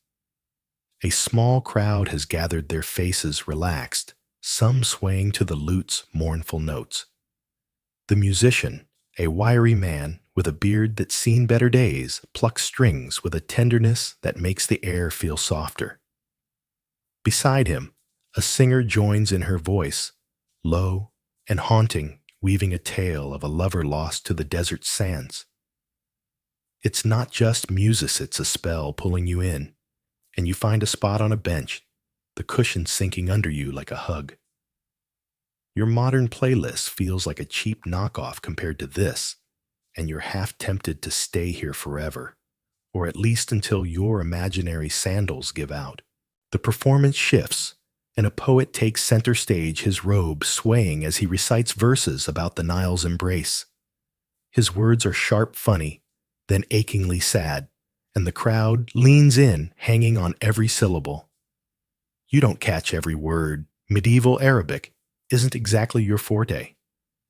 A small crowd has gathered, their faces relaxed, some swaying to the lute's mournful notes. The musician, a wiry man with a beard that's seen better days, plucks strings with a tenderness that makes the air feel softer. Beside him, a singer joins in, her voice low and haunting, weaving a tale of a lover lost to the desert sands. It's not just music's a spell pulling you in, and you find a spot on a bench, the cushion sinking under you like a hug. Your modern playlist feels like a cheap knockoff compared to this, and you're half tempted to stay here forever, or at least until your imaginary sandals give out. The performance shifts, and a poet takes center stage, his robe swaying as he recites verses about the Nile's embrace. His words are sharp funny, then achingly sad, and the crowd leans in, hanging on every syllable. You don't catch every word. Medieval Arabic isn't exactly your forte,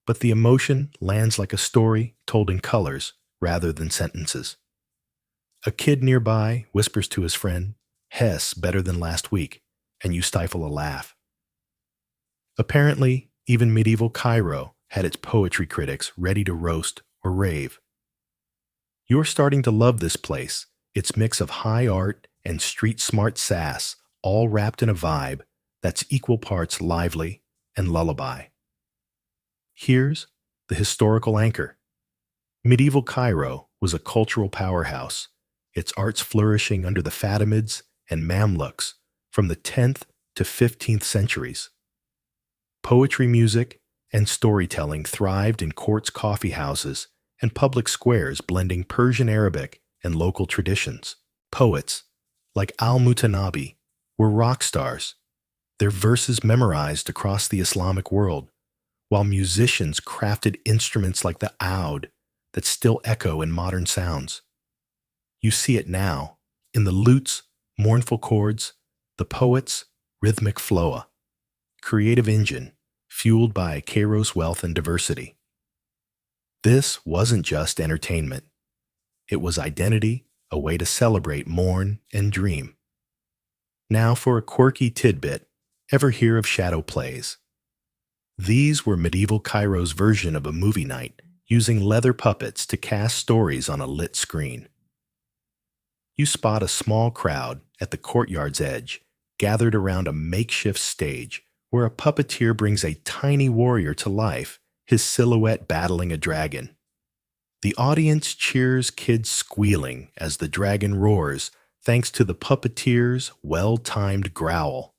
but the emotion lands like a story told in colors rather than sentences. A kid nearby whispers to his friend, "Hess better than last week," and you stifle a laugh. Apparently, even medieval Cairo had its poetry critics ready to roast or rave. You're starting to love this place, its mix of high art and street-smart sass, all wrapped in a vibe that's equal parts lively and lullaby. Here's the historical anchor. Medieval Cairo was a cultural powerhouse, its arts flourishing under the Fatimids and Mamluks from the 10th to 15th centuries. Poetry, music, and storytelling thrived in courts, coffee houses, and public squares, blending Persian Arabic and local traditions. Poets, like al-Mutanabi, were rock stars, their verses memorized across the Islamic world, while musicians crafted instruments like the oud that still echo in modern sounds. You see it now, in the lute's mournful chords, the poet's rhythmic flow, creative engine fueled by Cairo's wealth and diversity. This wasn't just entertainment. It was identity, a way to celebrate, mourn, and dream. Now for a quirky tidbit, ever hear of shadow plays? These were medieval Cairo's version of a movie night, using leather puppets to cast stories on a lit screen. You spot a small crowd at the courtyard's edge, gathered around a makeshift stage where a puppeteer brings a tiny warrior to life, his silhouette battling a dragon. The audience cheers, kids squealing as the dragon roars, thanks to the puppeteer's well-timed growl.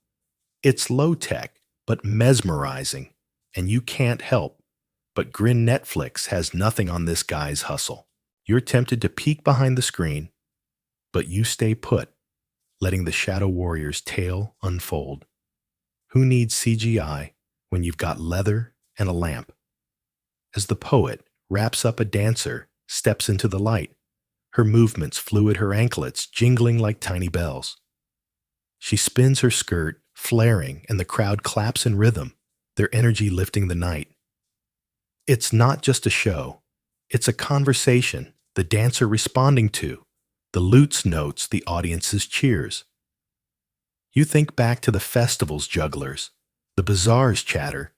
It's low-tech, but mesmerizing, and you can't help but grin. Netflix has nothing on this guy's hustle. You're tempted to peek behind the screen, but you stay put, letting the Shadow Warrior's tale unfold. Who needs CGI when you've got leather and a lamp? As the poet wraps up, a dancer steps into the light, her movements fluid, her anklets jingling like tiny bells. She spins her skirt, flaring, and the crowd claps in rhythm, their energy lifting the night. It's not just a show, it's a conversation, the dancer responding to, the lute's notes, the audience's cheers. You think back to the festival's jugglers, the bazaar's chatter.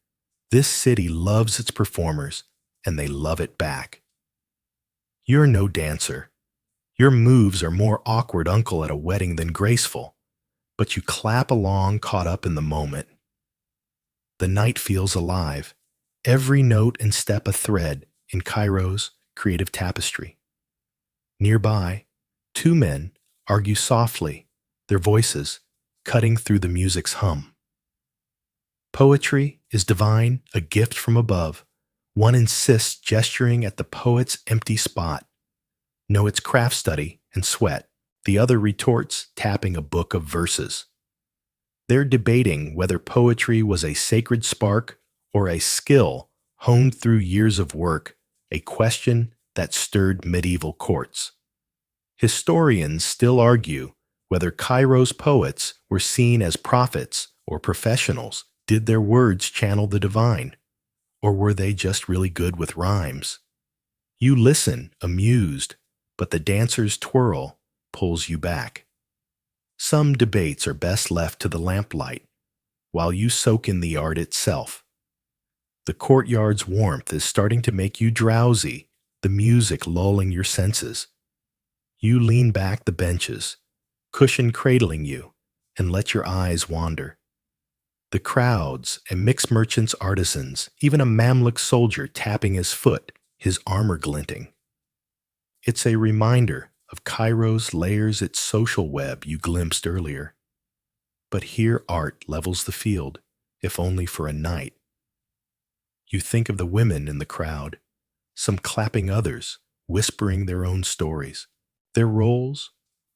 This city loves its performers, and they love it back. You're no dancer. Your moves are more awkward uncle at a wedding than graceful, but you clap along, caught up in the moment. The night feels alive, every note and step a thread in Cairo's creative tapestry. Nearby, two men argue softly, their voices cutting through the music's hum. Poetry is divine, a gift from above. One insists, gesturing at the poet's empty spot. No, it's craft study and sweat. The other retorts, tapping a book of verses. They're debating whether poetry was a sacred spark or a skill honed through years of work, a question that stirred medieval courts. Historians still argue whether Cairo's poets were seen as prophets or professionals. Did their words channel the divine? Or were they just really good with rhymes? You listen, amused, but the dancer's twirl pulls you back. Some debates are best left to the lamplight, while you soak in the art itself. The courtyard's warmth is starting to make you drowsy, the music lulling your senses. You lean back, the benches, cushion cradling you, and let your eyes wander. The crowds, a mixed merchant's artisans, even a Mamluk soldier tapping his foot, his armor glinting. It's a reminder of Cairo's layers its social web you glimpsed earlier. But here art levels the field, if only for a night. You think of the women in the crowd, some clapping others, whispering their own stories. Their roles,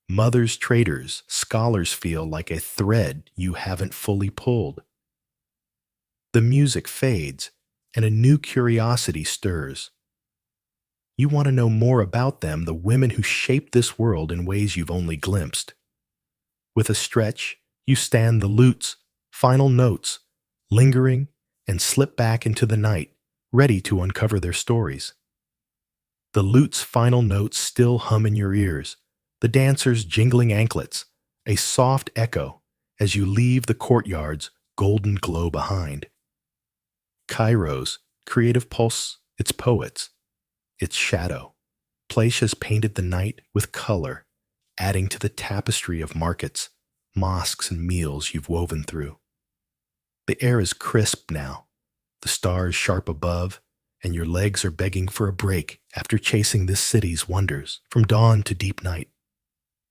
mothers, traders, scholars feel like a thread you haven't fully pulled. The music fades, and a new curiosity stirs. You want to know more about them, the women who shape this world in ways you've only glimpsed. With a stretch, you stand the lute's final notes, lingering, and slip back into the night, ready to uncover their stories. The lute's final notes still hum in your ears, the dancers' jingling anklets, a soft echo as you leave the courtyard's golden glow behind. Cairo's creative pulse, its poets, its shadow. Place has painted the night with color, adding to the tapestry of markets, mosques, and meals you've woven through. The air is crisp now, the stars sharp above, and your legs are begging for a break after chasing this city's wonders from dawn to deep night.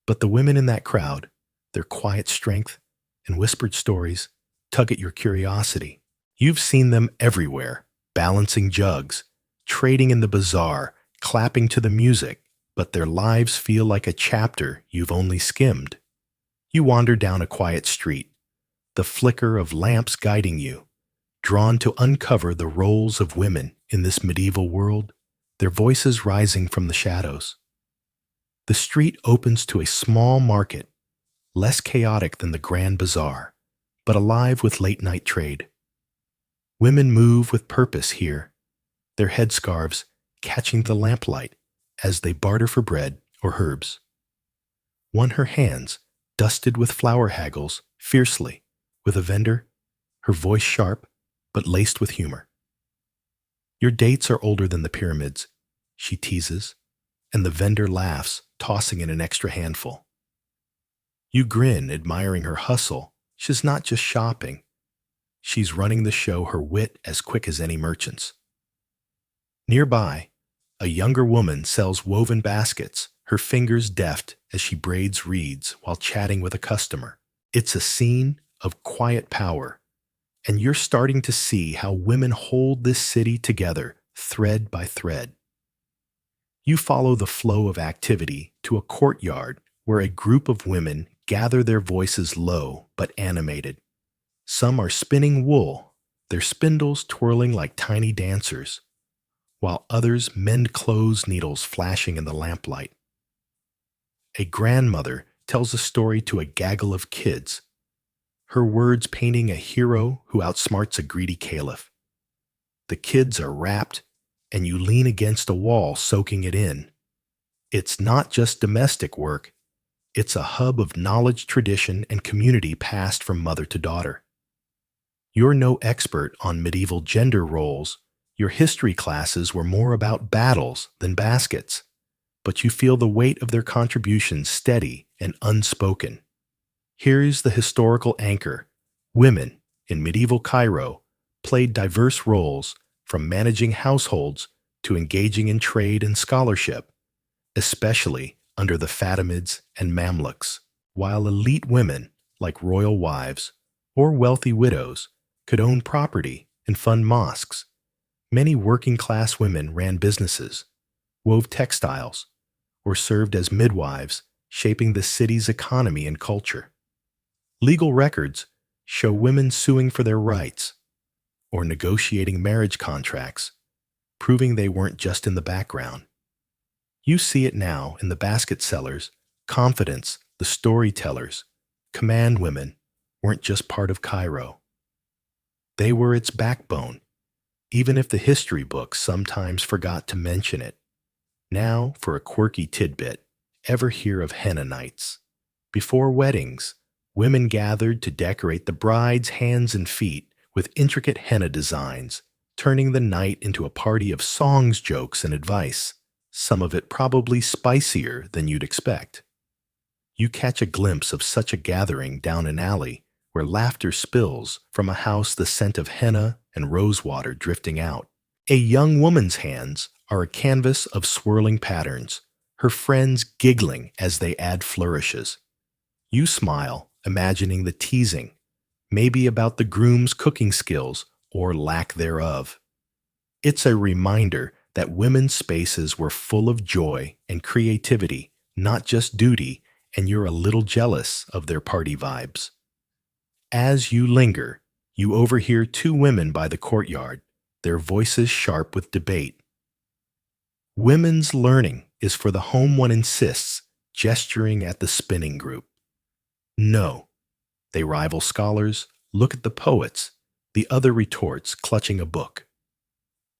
But the women in that crowd, their quiet strength and whispered stories, tug at your curiosity. You've seen them everywhere, balancing jugs, trading in the bazaar, clapping to the music, but their lives feel like a chapter you've only skimmed. You wander down a quiet street, the flicker of lamps guiding you, drawn to uncover the roles of women in this medieval world, their voices rising from the shadows. The street opens to a small market, less chaotic than the grand bazaar, but alive with late-night trade. Women move with purpose here, their headscarves catching the lamplight as they barter for bread or herbs. Her hands dusted with flower haggles fiercely with a vendor, her voice sharp but laced with humor. Your dates are older than the pyramids, she teases, and the vendor laughs, tossing in an extra handful. You grin, admiring her hustle. She's not just shopping. She's running the show, her wit as quick as any merchant's. Nearby, a younger woman sells woven baskets, her fingers deft as she braids reeds while chatting with a customer. It's a scene of quiet power, and you're starting to see how women hold this city together, thread by thread. You follow the flow of activity to a courtyard where a group of women gather, their voices low but animated. Some are spinning wool, their spindles twirling like tiny dancers, while others mend clothes needles flashing in the lamplight. A grandmother tells a story to a gaggle of kids, her words painting a hero who outsmarts a greedy caliph. The kids are rapt, and you lean against a wall soaking it in. It's not just domestic work, it's a hub of knowledge, tradition, and community passed from mother to daughter. You're no expert on medieval gender roles. Your history classes were more about battles than baskets, but you feel the weight of their contributions steady and unspoken. Here's the historical anchor. Women in medieval Cairo played diverse roles, from managing households to engaging in trade and scholarship, especially under the Fatimids and Mamluks, while elite women like royal wives or wealthy widows could own property and fund mosques. Many working-class women ran businesses, wove textiles, or served as midwives, shaping the city's economy and culture. Legal records show women suing for their rights or negotiating marriage contracts, proving they weren't just in the background. You see it now in the basket sellers, confidence, the storytellers, command women weren't just part of Cairo. They were its backbone, even if the history books sometimes forgot to mention it. Now for a quirky tidbit, ever hear of henna nights? Before weddings, women gathered to decorate the bride's hands and feet with intricate henna designs, turning the night into a party of songs, jokes, and advice, some of it probably spicier than you'd expect. You catch a glimpse of such a gathering down an alley where laughter spills from a house, the scent of henna and rosewater drifting out. A young woman's hands are a canvas of swirling patterns, her friends giggling as they add flourishes. You smile, imagining the teasing, maybe about the groom's cooking skills or lack thereof. It's a reminder that women's spaces were full of joy and creativity, not just duty, and you're a little jealous of their party vibes. As you linger, you overhear two women by the courtyard, their voices sharp with debate. Women's learning is for the home, one insists, gesturing at the spinning group. No, they rival scholars. Look at the poets. The other retorts, clutching a book.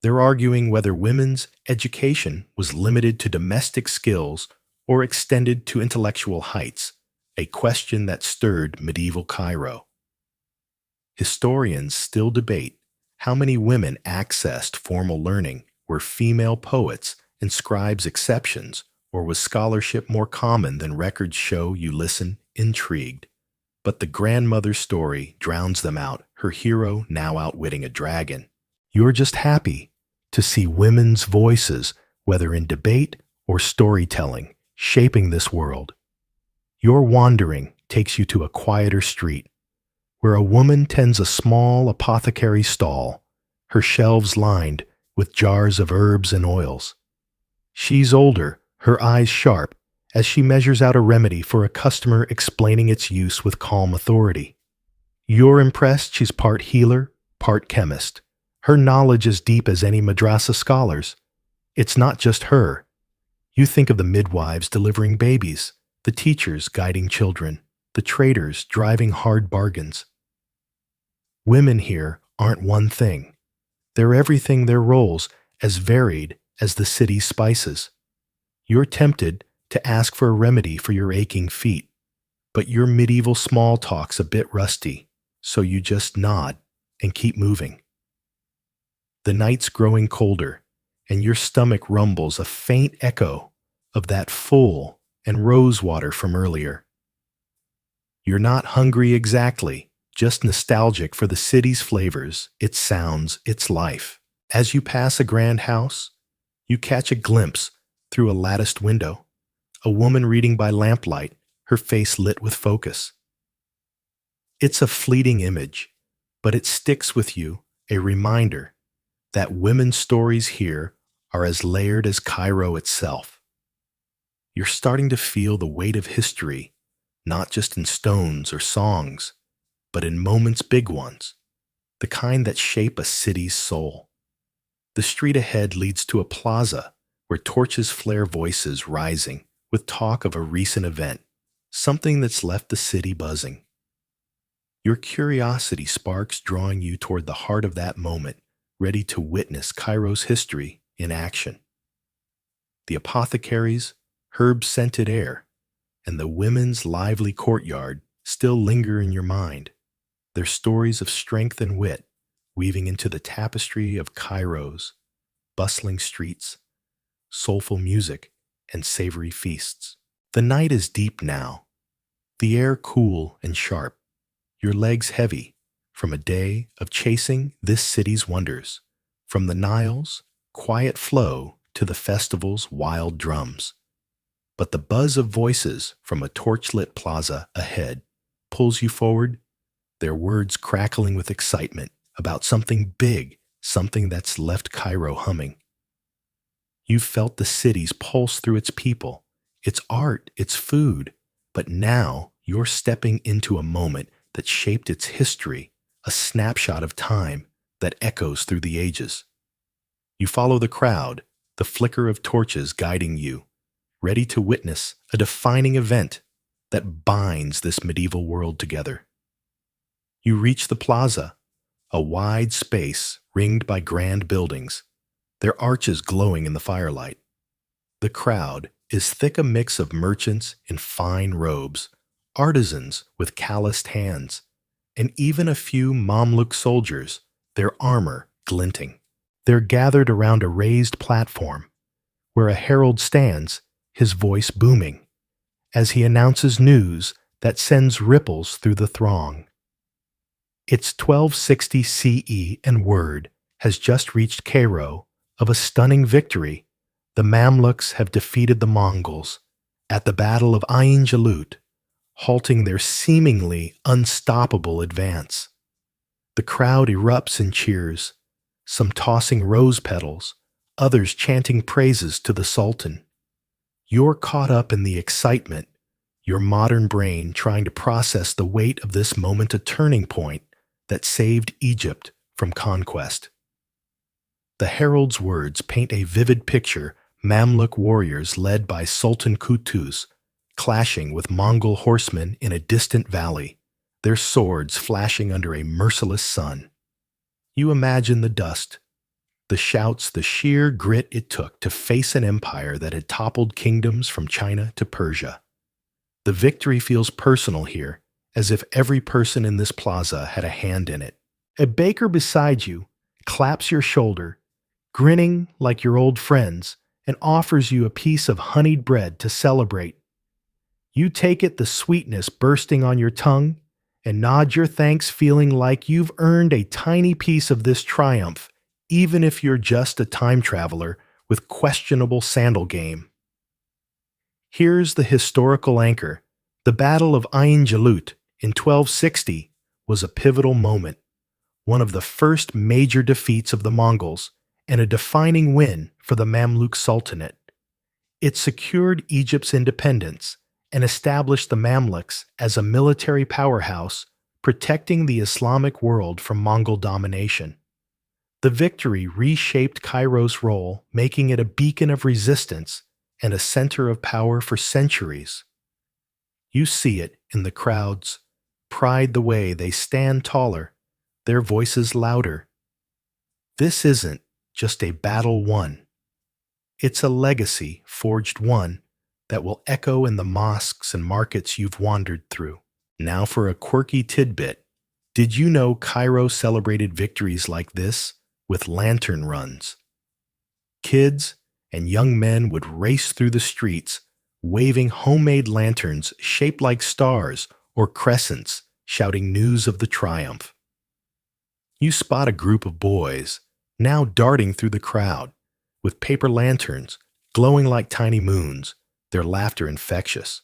They're arguing whether women's education was limited to domestic skills or extended to intellectual heights, a question that stirred medieval Cairo. Historians still debate how many women accessed formal learning. Were female poets and scribes exceptions, or was scholarship more common than records show? You listen, intrigued. But the grandmother's story drowns them out, her hero now outwitting a dragon. You're just happy to see women's voices, whether in debate or storytelling, shaping this world. Your wandering takes you to a quieter street, where a woman tends a small apothecary stall, her shelves lined with jars of herbs and oils. She's older, her eyes sharp, as she measures out a remedy for a customer, explaining its use with calm authority. You're impressed she's part healer, part chemist. Her knowledge as deep as any madrasa scholar's. It's not just her. You think of the midwives delivering babies, the teachers guiding children, the traders driving hard bargains. Women here aren't one thing. They're everything, their roles as varied as the city's spices. You're tempted to ask for a remedy for your aching feet, but your medieval small talk's a bit rusty, so you just nod and keep moving. The night's growing colder, and your stomach rumbles a faint echo of that full and rosewater from earlier. You're not hungry exactly, just nostalgic for the city's flavors, its sounds, its life. As you pass a grand house, you catch a glimpse through a latticed window, a woman reading by lamplight, her face lit with focus. It's a fleeting image, but it sticks with you, a reminder that women's stories here are as layered as Cairo itself. You're starting to feel the weight of history, not just in stones or songs, but in moments, big ones, the kind that shape a city's soul. The street ahead leads to a plaza where torches flare, voices rising with talk of a recent event, something that's left the city buzzing. Your curiosity sparks, drawing you toward the heart of that moment, ready to witness Cairo's history in action. The apothecaries, herb-scented air, and the women's lively courtyard still linger in your mind, their stories of strength and wit weaving into the tapestry of Cairo's bustling streets, soulful music, and savory feasts. The night is deep now, the air cool and sharp, your legs heavy from a day of chasing this city's wonders, from the Nile's quiet flow to the festival's wild drums. But the buzz of voices from a torchlit plaza ahead pulls you forward, their words crackling with excitement about something big, something that's left Cairo humming. You've felt the city's pulse through its people, its art, its food, but now you're stepping into a moment that shaped its history, a snapshot of time that echoes through the ages. You follow the crowd, the flicker of torches guiding you, ready to witness a defining event that binds this medieval world together. You reach the plaza, a wide space ringed by grand buildings, their arches glowing in the firelight. The crowd is thick, a mix of merchants in fine robes, artisans with calloused hands, and even a few Mamluk soldiers, their armor glinting. They're gathered around a raised platform, where a herald stands, his voice booming, as he announces news that sends ripples through the throng. It's 1260 CE and word has just reached Cairo of a stunning victory. The Mamluks have defeated the Mongols at the Battle of Ain Jalut, halting their seemingly unstoppable advance. The crowd erupts in cheers, some tossing rose petals, others chanting praises to the Sultan. You're caught up in the excitement, your modern brain trying to process the weight of this moment, a turning point that saved Egypt from conquest. The herald's words paint a vivid picture: Mamluk warriors led by Sultan Qutuz, clashing with Mongol horsemen in a distant valley, their swords flashing under a merciless sun. You imagine the dust, the shouts, the sheer grit it took to face an empire that had toppled kingdoms from China to Persia. The victory feels personal here, as if every person in this plaza had a hand in it. A baker beside you claps your shoulder, grinning like your old friends, and offers you a piece of honeyed bread to celebrate. You take it, the sweetness bursting on your tongue, and nod your thanks, feeling like you've earned a tiny piece of this triumph, even if you're just a time traveler with questionable sandal game. Here's the historical anchor. The Battle of Ain Jalut in 1260 was a pivotal moment, one of the first major defeats of the Mongols, and a defining win for the Mamluk Sultanate. It secured Egypt's independence and established the Mamluks as a military powerhouse, protecting the Islamic world from Mongol domination. The victory reshaped Cairo's role, making it a beacon of resistance and a center of power for centuries. You see it in the crowd's pride, the way they stand taller, their voices louder. This isn't just a battle won. It's a legacy forged, one that will echo in the mosques and markets you've wandered through. Now for a quirky tidbit. Did you know Cairo celebrated victories like this with lantern runs? Kids and young men would race through the streets, waving homemade lanterns shaped like stars or crescents, shouting news of the triumph. You spot a group of boys now darting through the crowd with paper lanterns glowing like tiny moons, their laughter infectious.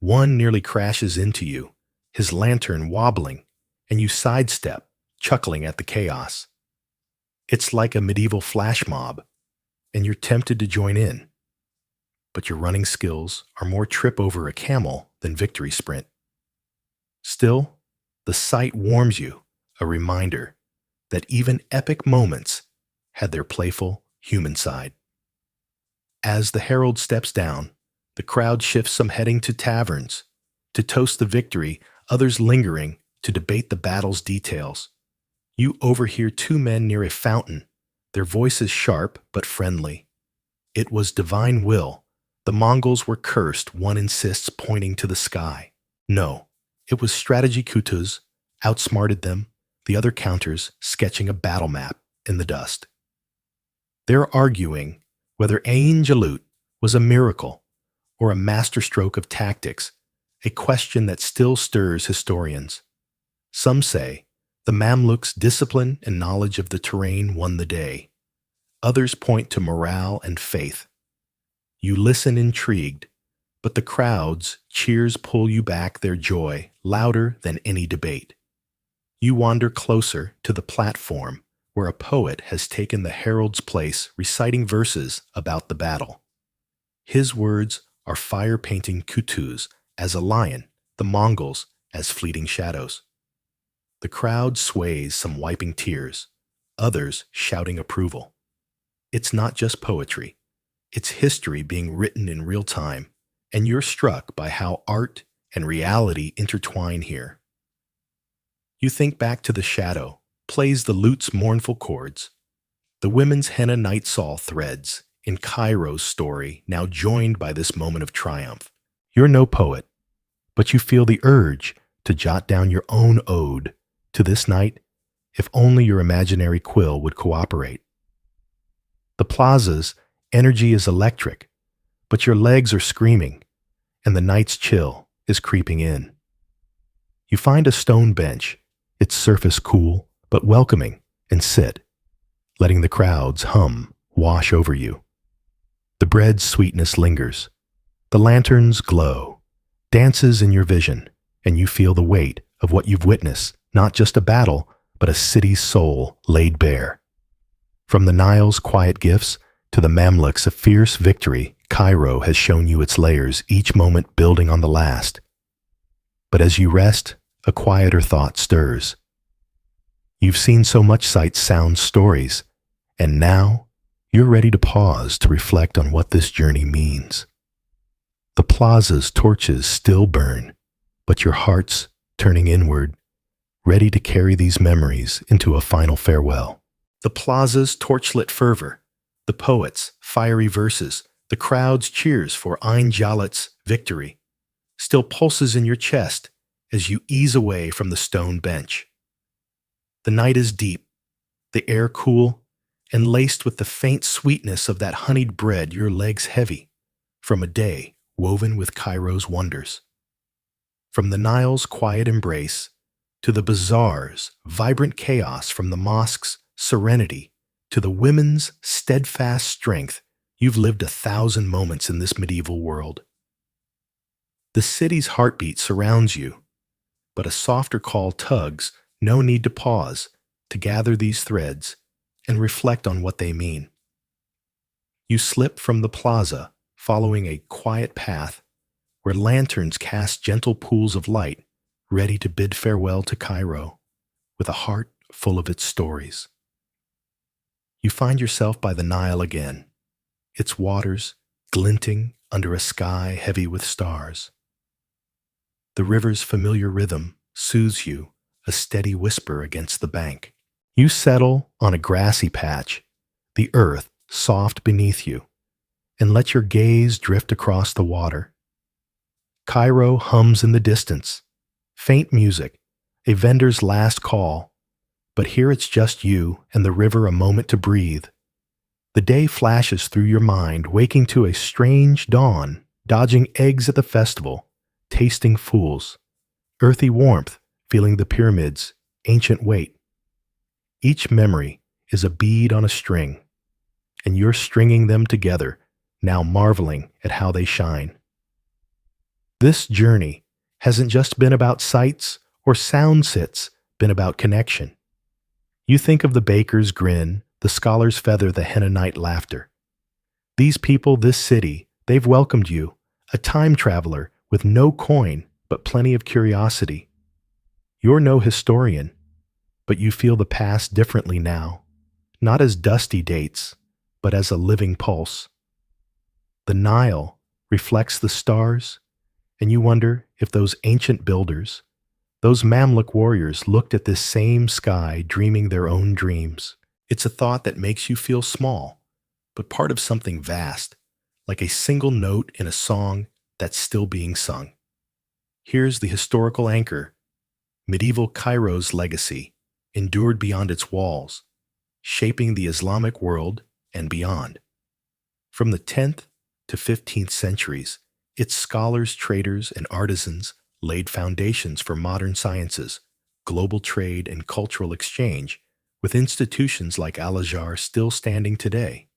One nearly crashes into you, his lantern wobbling, and you sidestep, chuckling at the chaos. It's like a medieval flash mob, and you're tempted to join in. But your running skills are more trip over a camel than victory sprint. Still, the sight warms you, a reminder that even epic moments had their playful human side. As the herald steps down, the crowd shifts, some heading to taverns to toast the victory, others lingering to debate the battle's details. You overhear two men near a fountain, their voices sharp but friendly. It was divine will. The Mongols were cursed, one insists, pointing to the sky. No, it was strategy. Qutuz outsmarted them, the other counters sketching a battle map in the dust. They're arguing whether Ain Jalut was a miracle or a masterstroke of tactics, a question that still stirs historians. Some say the Mamluks' discipline and knowledge of the terrain won the day. Others point to morale and faith. You listen intrigued, but the crowd's cheers pull you back, their joy louder than any debate. You wander closer to the platform where a poet has taken the herald's place, reciting verses about the battle. His words are fire-painting Qutuz as a lion, the Mongols as fleeting shadows. The crowd sways, some wiping tears, others shouting approval. It's not just poetry, it's history being written in real time, and you're struck by how art and reality intertwine here. You think back to the shadow, plays the lute's mournful chords. The women's henna night shawl threads in Cairo's story, now joined by this moment of triumph. You're no poet, but you feel the urge to jot down your own ode to this night, if only your imaginary quill would cooperate. The plaza's energy is electric, but your legs are screaming, and the night's chill is creeping in. You find a stone bench, its surface cool but welcoming, and sit, letting the crowd's hum wash over you. The bread's sweetness lingers. The lanterns glow, dances in your vision, and you feel the weight of what you've witnessed, not just a battle, but a city's soul laid bare. From the Nile's quiet gifts to the Mamluks of fierce victory, Cairo has shown you its layers, each moment building on the last. But as you rest, a quieter thought stirs. You've seen so much sights, sounds, stories, and now you're ready to pause to reflect on what this journey means. The plaza's torches still burn, but your heart's turning inward, ready to carry these memories into a final farewell. The plaza's torchlit fervor, the poets' fiery verses, the crowd's cheers for Ein Jalet's victory, still pulses in your chest as you ease away from the stone bench. The night is deep, the air cool, and laced with the faint sweetness of that honeyed bread, your legs heavy, from a day woven with Cairo's wonders. From the Nile's quiet embrace to the bazaar's vibrant chaos, from the mosque's serenity to the women's steadfast strength, you've lived 1,000 moments in this medieval world. The city's heartbeat surrounds you, but a softer call tugs. No need to pause to gather these threads and reflect on what they mean. You slip from the plaza, following a quiet path where lanterns cast gentle pools of light, ready to bid farewell to Cairo, with a heart full of its stories. You find yourself by the Nile again, its waters glinting under a sky heavy with stars. The river's familiar rhythm soothes you, a steady whisper against the bank. You settle on a grassy patch, the earth soft beneath you, and let your gaze drift across the water. Cairo hums in the distance, faint music, a vendor's last call, but here it's just you and the river, a moment to breathe. The day flashes through your mind, waking to a strange dawn, dodging eggs at the festival, tasting fools, earthy warmth, feeling the pyramids' ancient weight. Each memory is a bead on a string, and you're stringing them together, now marveling at how they shine. This journey hasn't just been about sights or sounds, it's been about connection. You think of the baker's grin, the scholar's feather, the Hennonite laughter. These people, this city, they've welcomed you, a time traveler with no coin but plenty of curiosity. You're no historian, but you feel the past differently now, not as dusty dates, but as a living pulse. The Nile reflects the stars, and you wonder if those ancient builders, those Mamluk warriors, looked at this same sky, dreaming their own dreams. It's a thought that makes you feel small, but part of something vast, like a single note in a song that's still being sung. Here's the historical anchor. Medieval Cairo's legacy endured beyond its walls, shaping the Islamic world and beyond. From the 10th to 15th centuries, its scholars, traders, and artisans laid foundations for modern sciences, global trade, and cultural exchange, with institutions like Al-Azhar still standing today.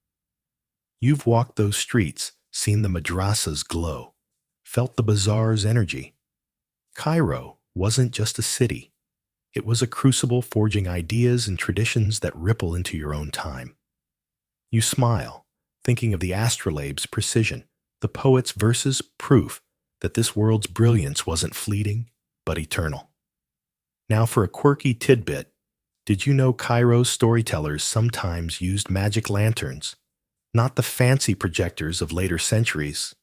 You've walked those streets, seen the madrasas glow, felt the bazaar's energy. Cairo wasn't just a city. It was a crucible forging ideas and traditions that ripple into your own time. You smile, thinking of the astrolabe's precision, the poet's verses, proof that this world's brilliance wasn't fleeting, but eternal. Now for a quirky tidbit, did you know Cairo's storytellers sometimes used magic lanterns, not the fancy projectors of later centuries,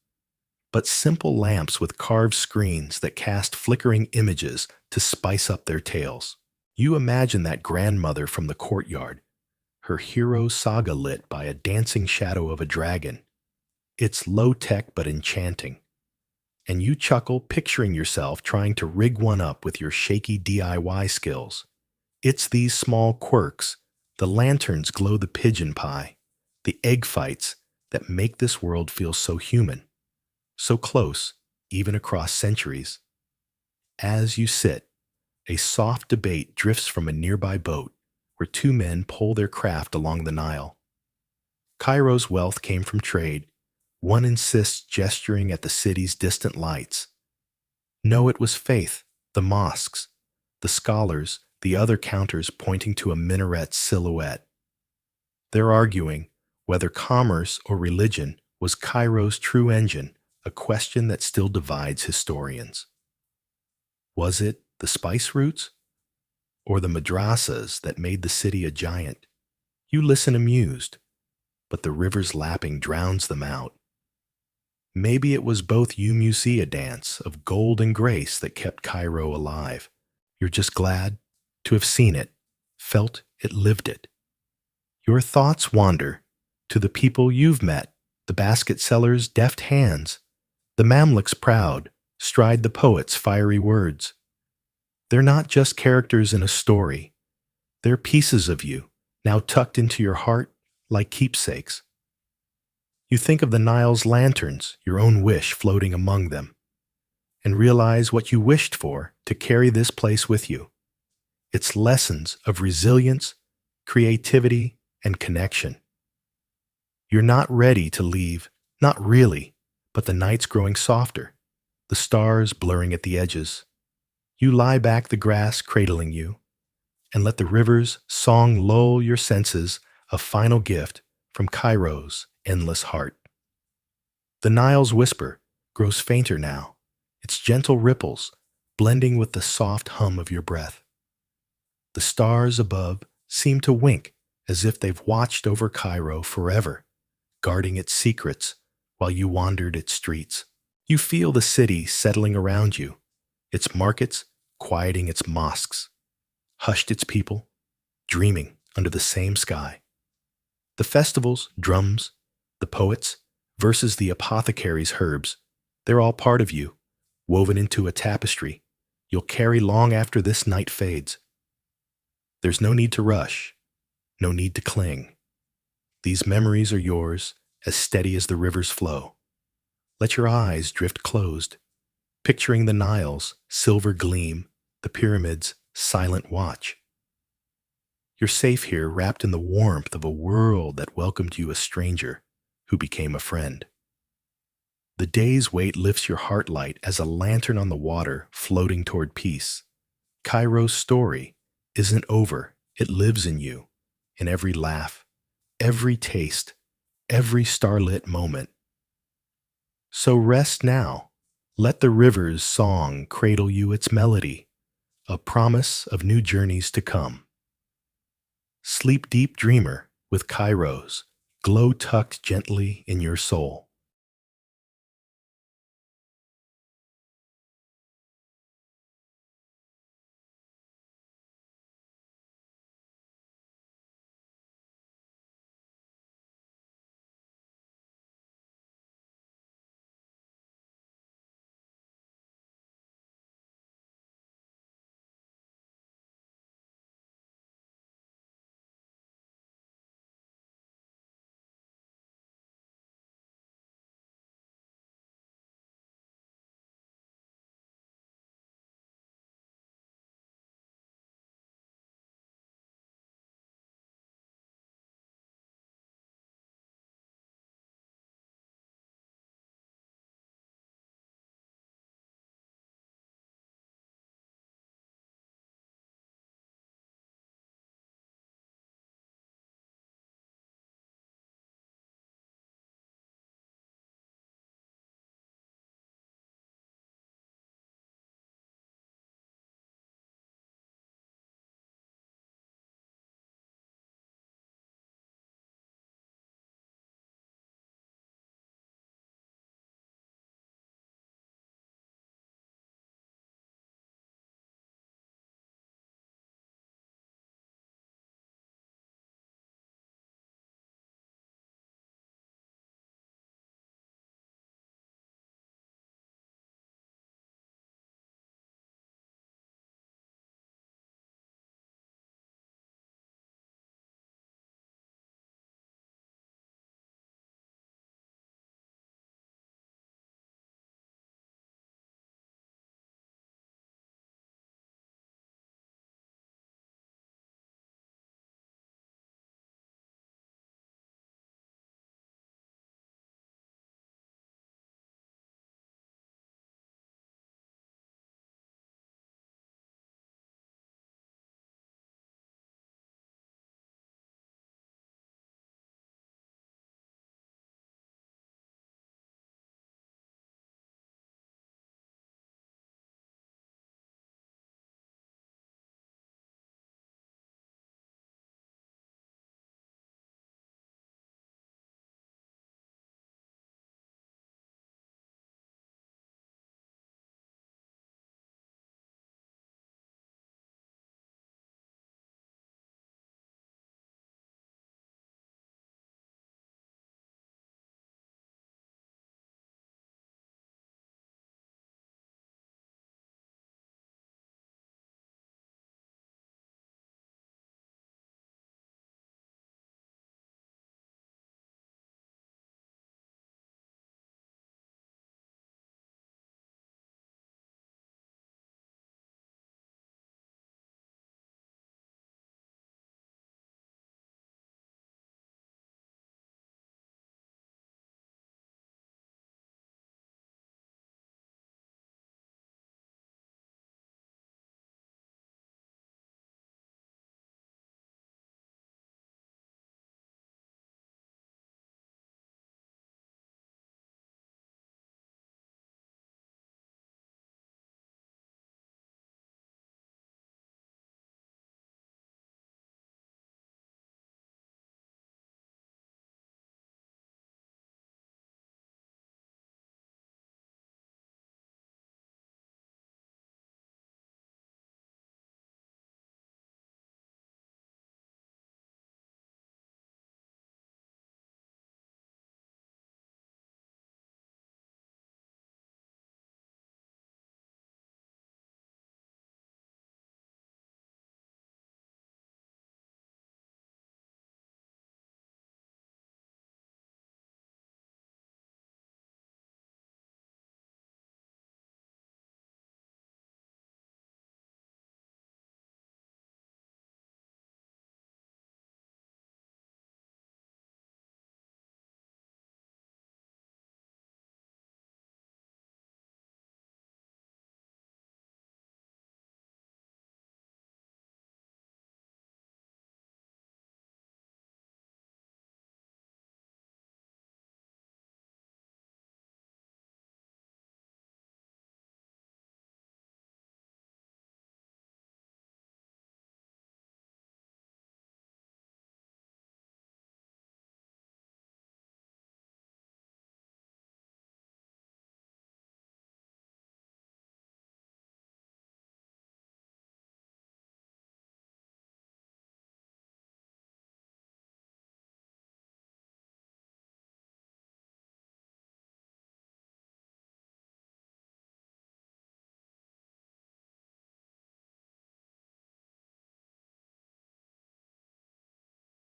but simple lamps with carved screens that cast flickering images to spice up their tales? You imagine that grandmother from the courtyard, her hero saga lit by a dancing shadow of a dragon. It's low-tech but enchanting. And you chuckle, picturing yourself trying to rig one up with your shaky DIY skills. It's these small quirks, the lanterns glow, the pigeon pie, the egg fights, that make this world feel so human, so close, even across centuries. As you sit, A soft debate drifts from a nearby boat where two men pull their craft along the Nile. Cairo's wealth came from trade. One insists gesturing at the city's distant lights. No, it was faith, the mosques, the scholars, the other counters pointing to a minaret silhouette. They're arguing whether commerce or religion was Cairo's true engine, a question that still divides historians. Was it the spice routes or the madrasas that made the city a giant? You listen amused, but the river's lapping drowns them out. Maybe it was both you musea dance of gold and grace that kept Cairo alive. You're just glad to have seen it, felt it, lived it. Your thoughts wander to the people you've met, the basket seller's deft hands, the Mamluks proud, stride the poet's fiery words. They're not just characters in a story. They're pieces of you, now tucked into your heart like keepsakes. You think of the Nile's lanterns, your own wish floating among them, and realize what you wished for to carry this place with you. It's lessons of resilience, creativity, and connection. You're not ready to leave, not really, but the night's growing softer, the stars blurring at the edges. You lie back the grass cradling you, and let the river's song lull your senses, a final gift from Cairo's endless heart. The Nile's whisper grows fainter now, its gentle ripples blending with the soft hum of your breath. The stars above seem to wink as if they've watched over Cairo forever, guarding its secrets while you wandered its streets. You feel the city settling around you, its markets quieting its mosques, hushed its people, dreaming under the same sky. The festivals, drums, the poets, versus the apothecary's herbs, they're all part of you, woven into a tapestry you'll carry long after this night fades. There's no need to rush, no need to cling. These memories are yours, as steady as the river's flow. Let your eyes drift closed, picturing the Nile's silver gleam, the pyramid's silent watch. You're safe here, wrapped in the warmth of a world that welcomed you a stranger who became a friend. The day's weight lifts your heart light as a lantern on the water floating toward peace. Cairo's story isn't over. It lives in you, in every laugh, every taste, every starlit moment. So rest now. Let the river's song cradle you its melody, a promise of new journeys to come. Sleep deep, dreamer, with Cairo's glow tucked gently in your soul.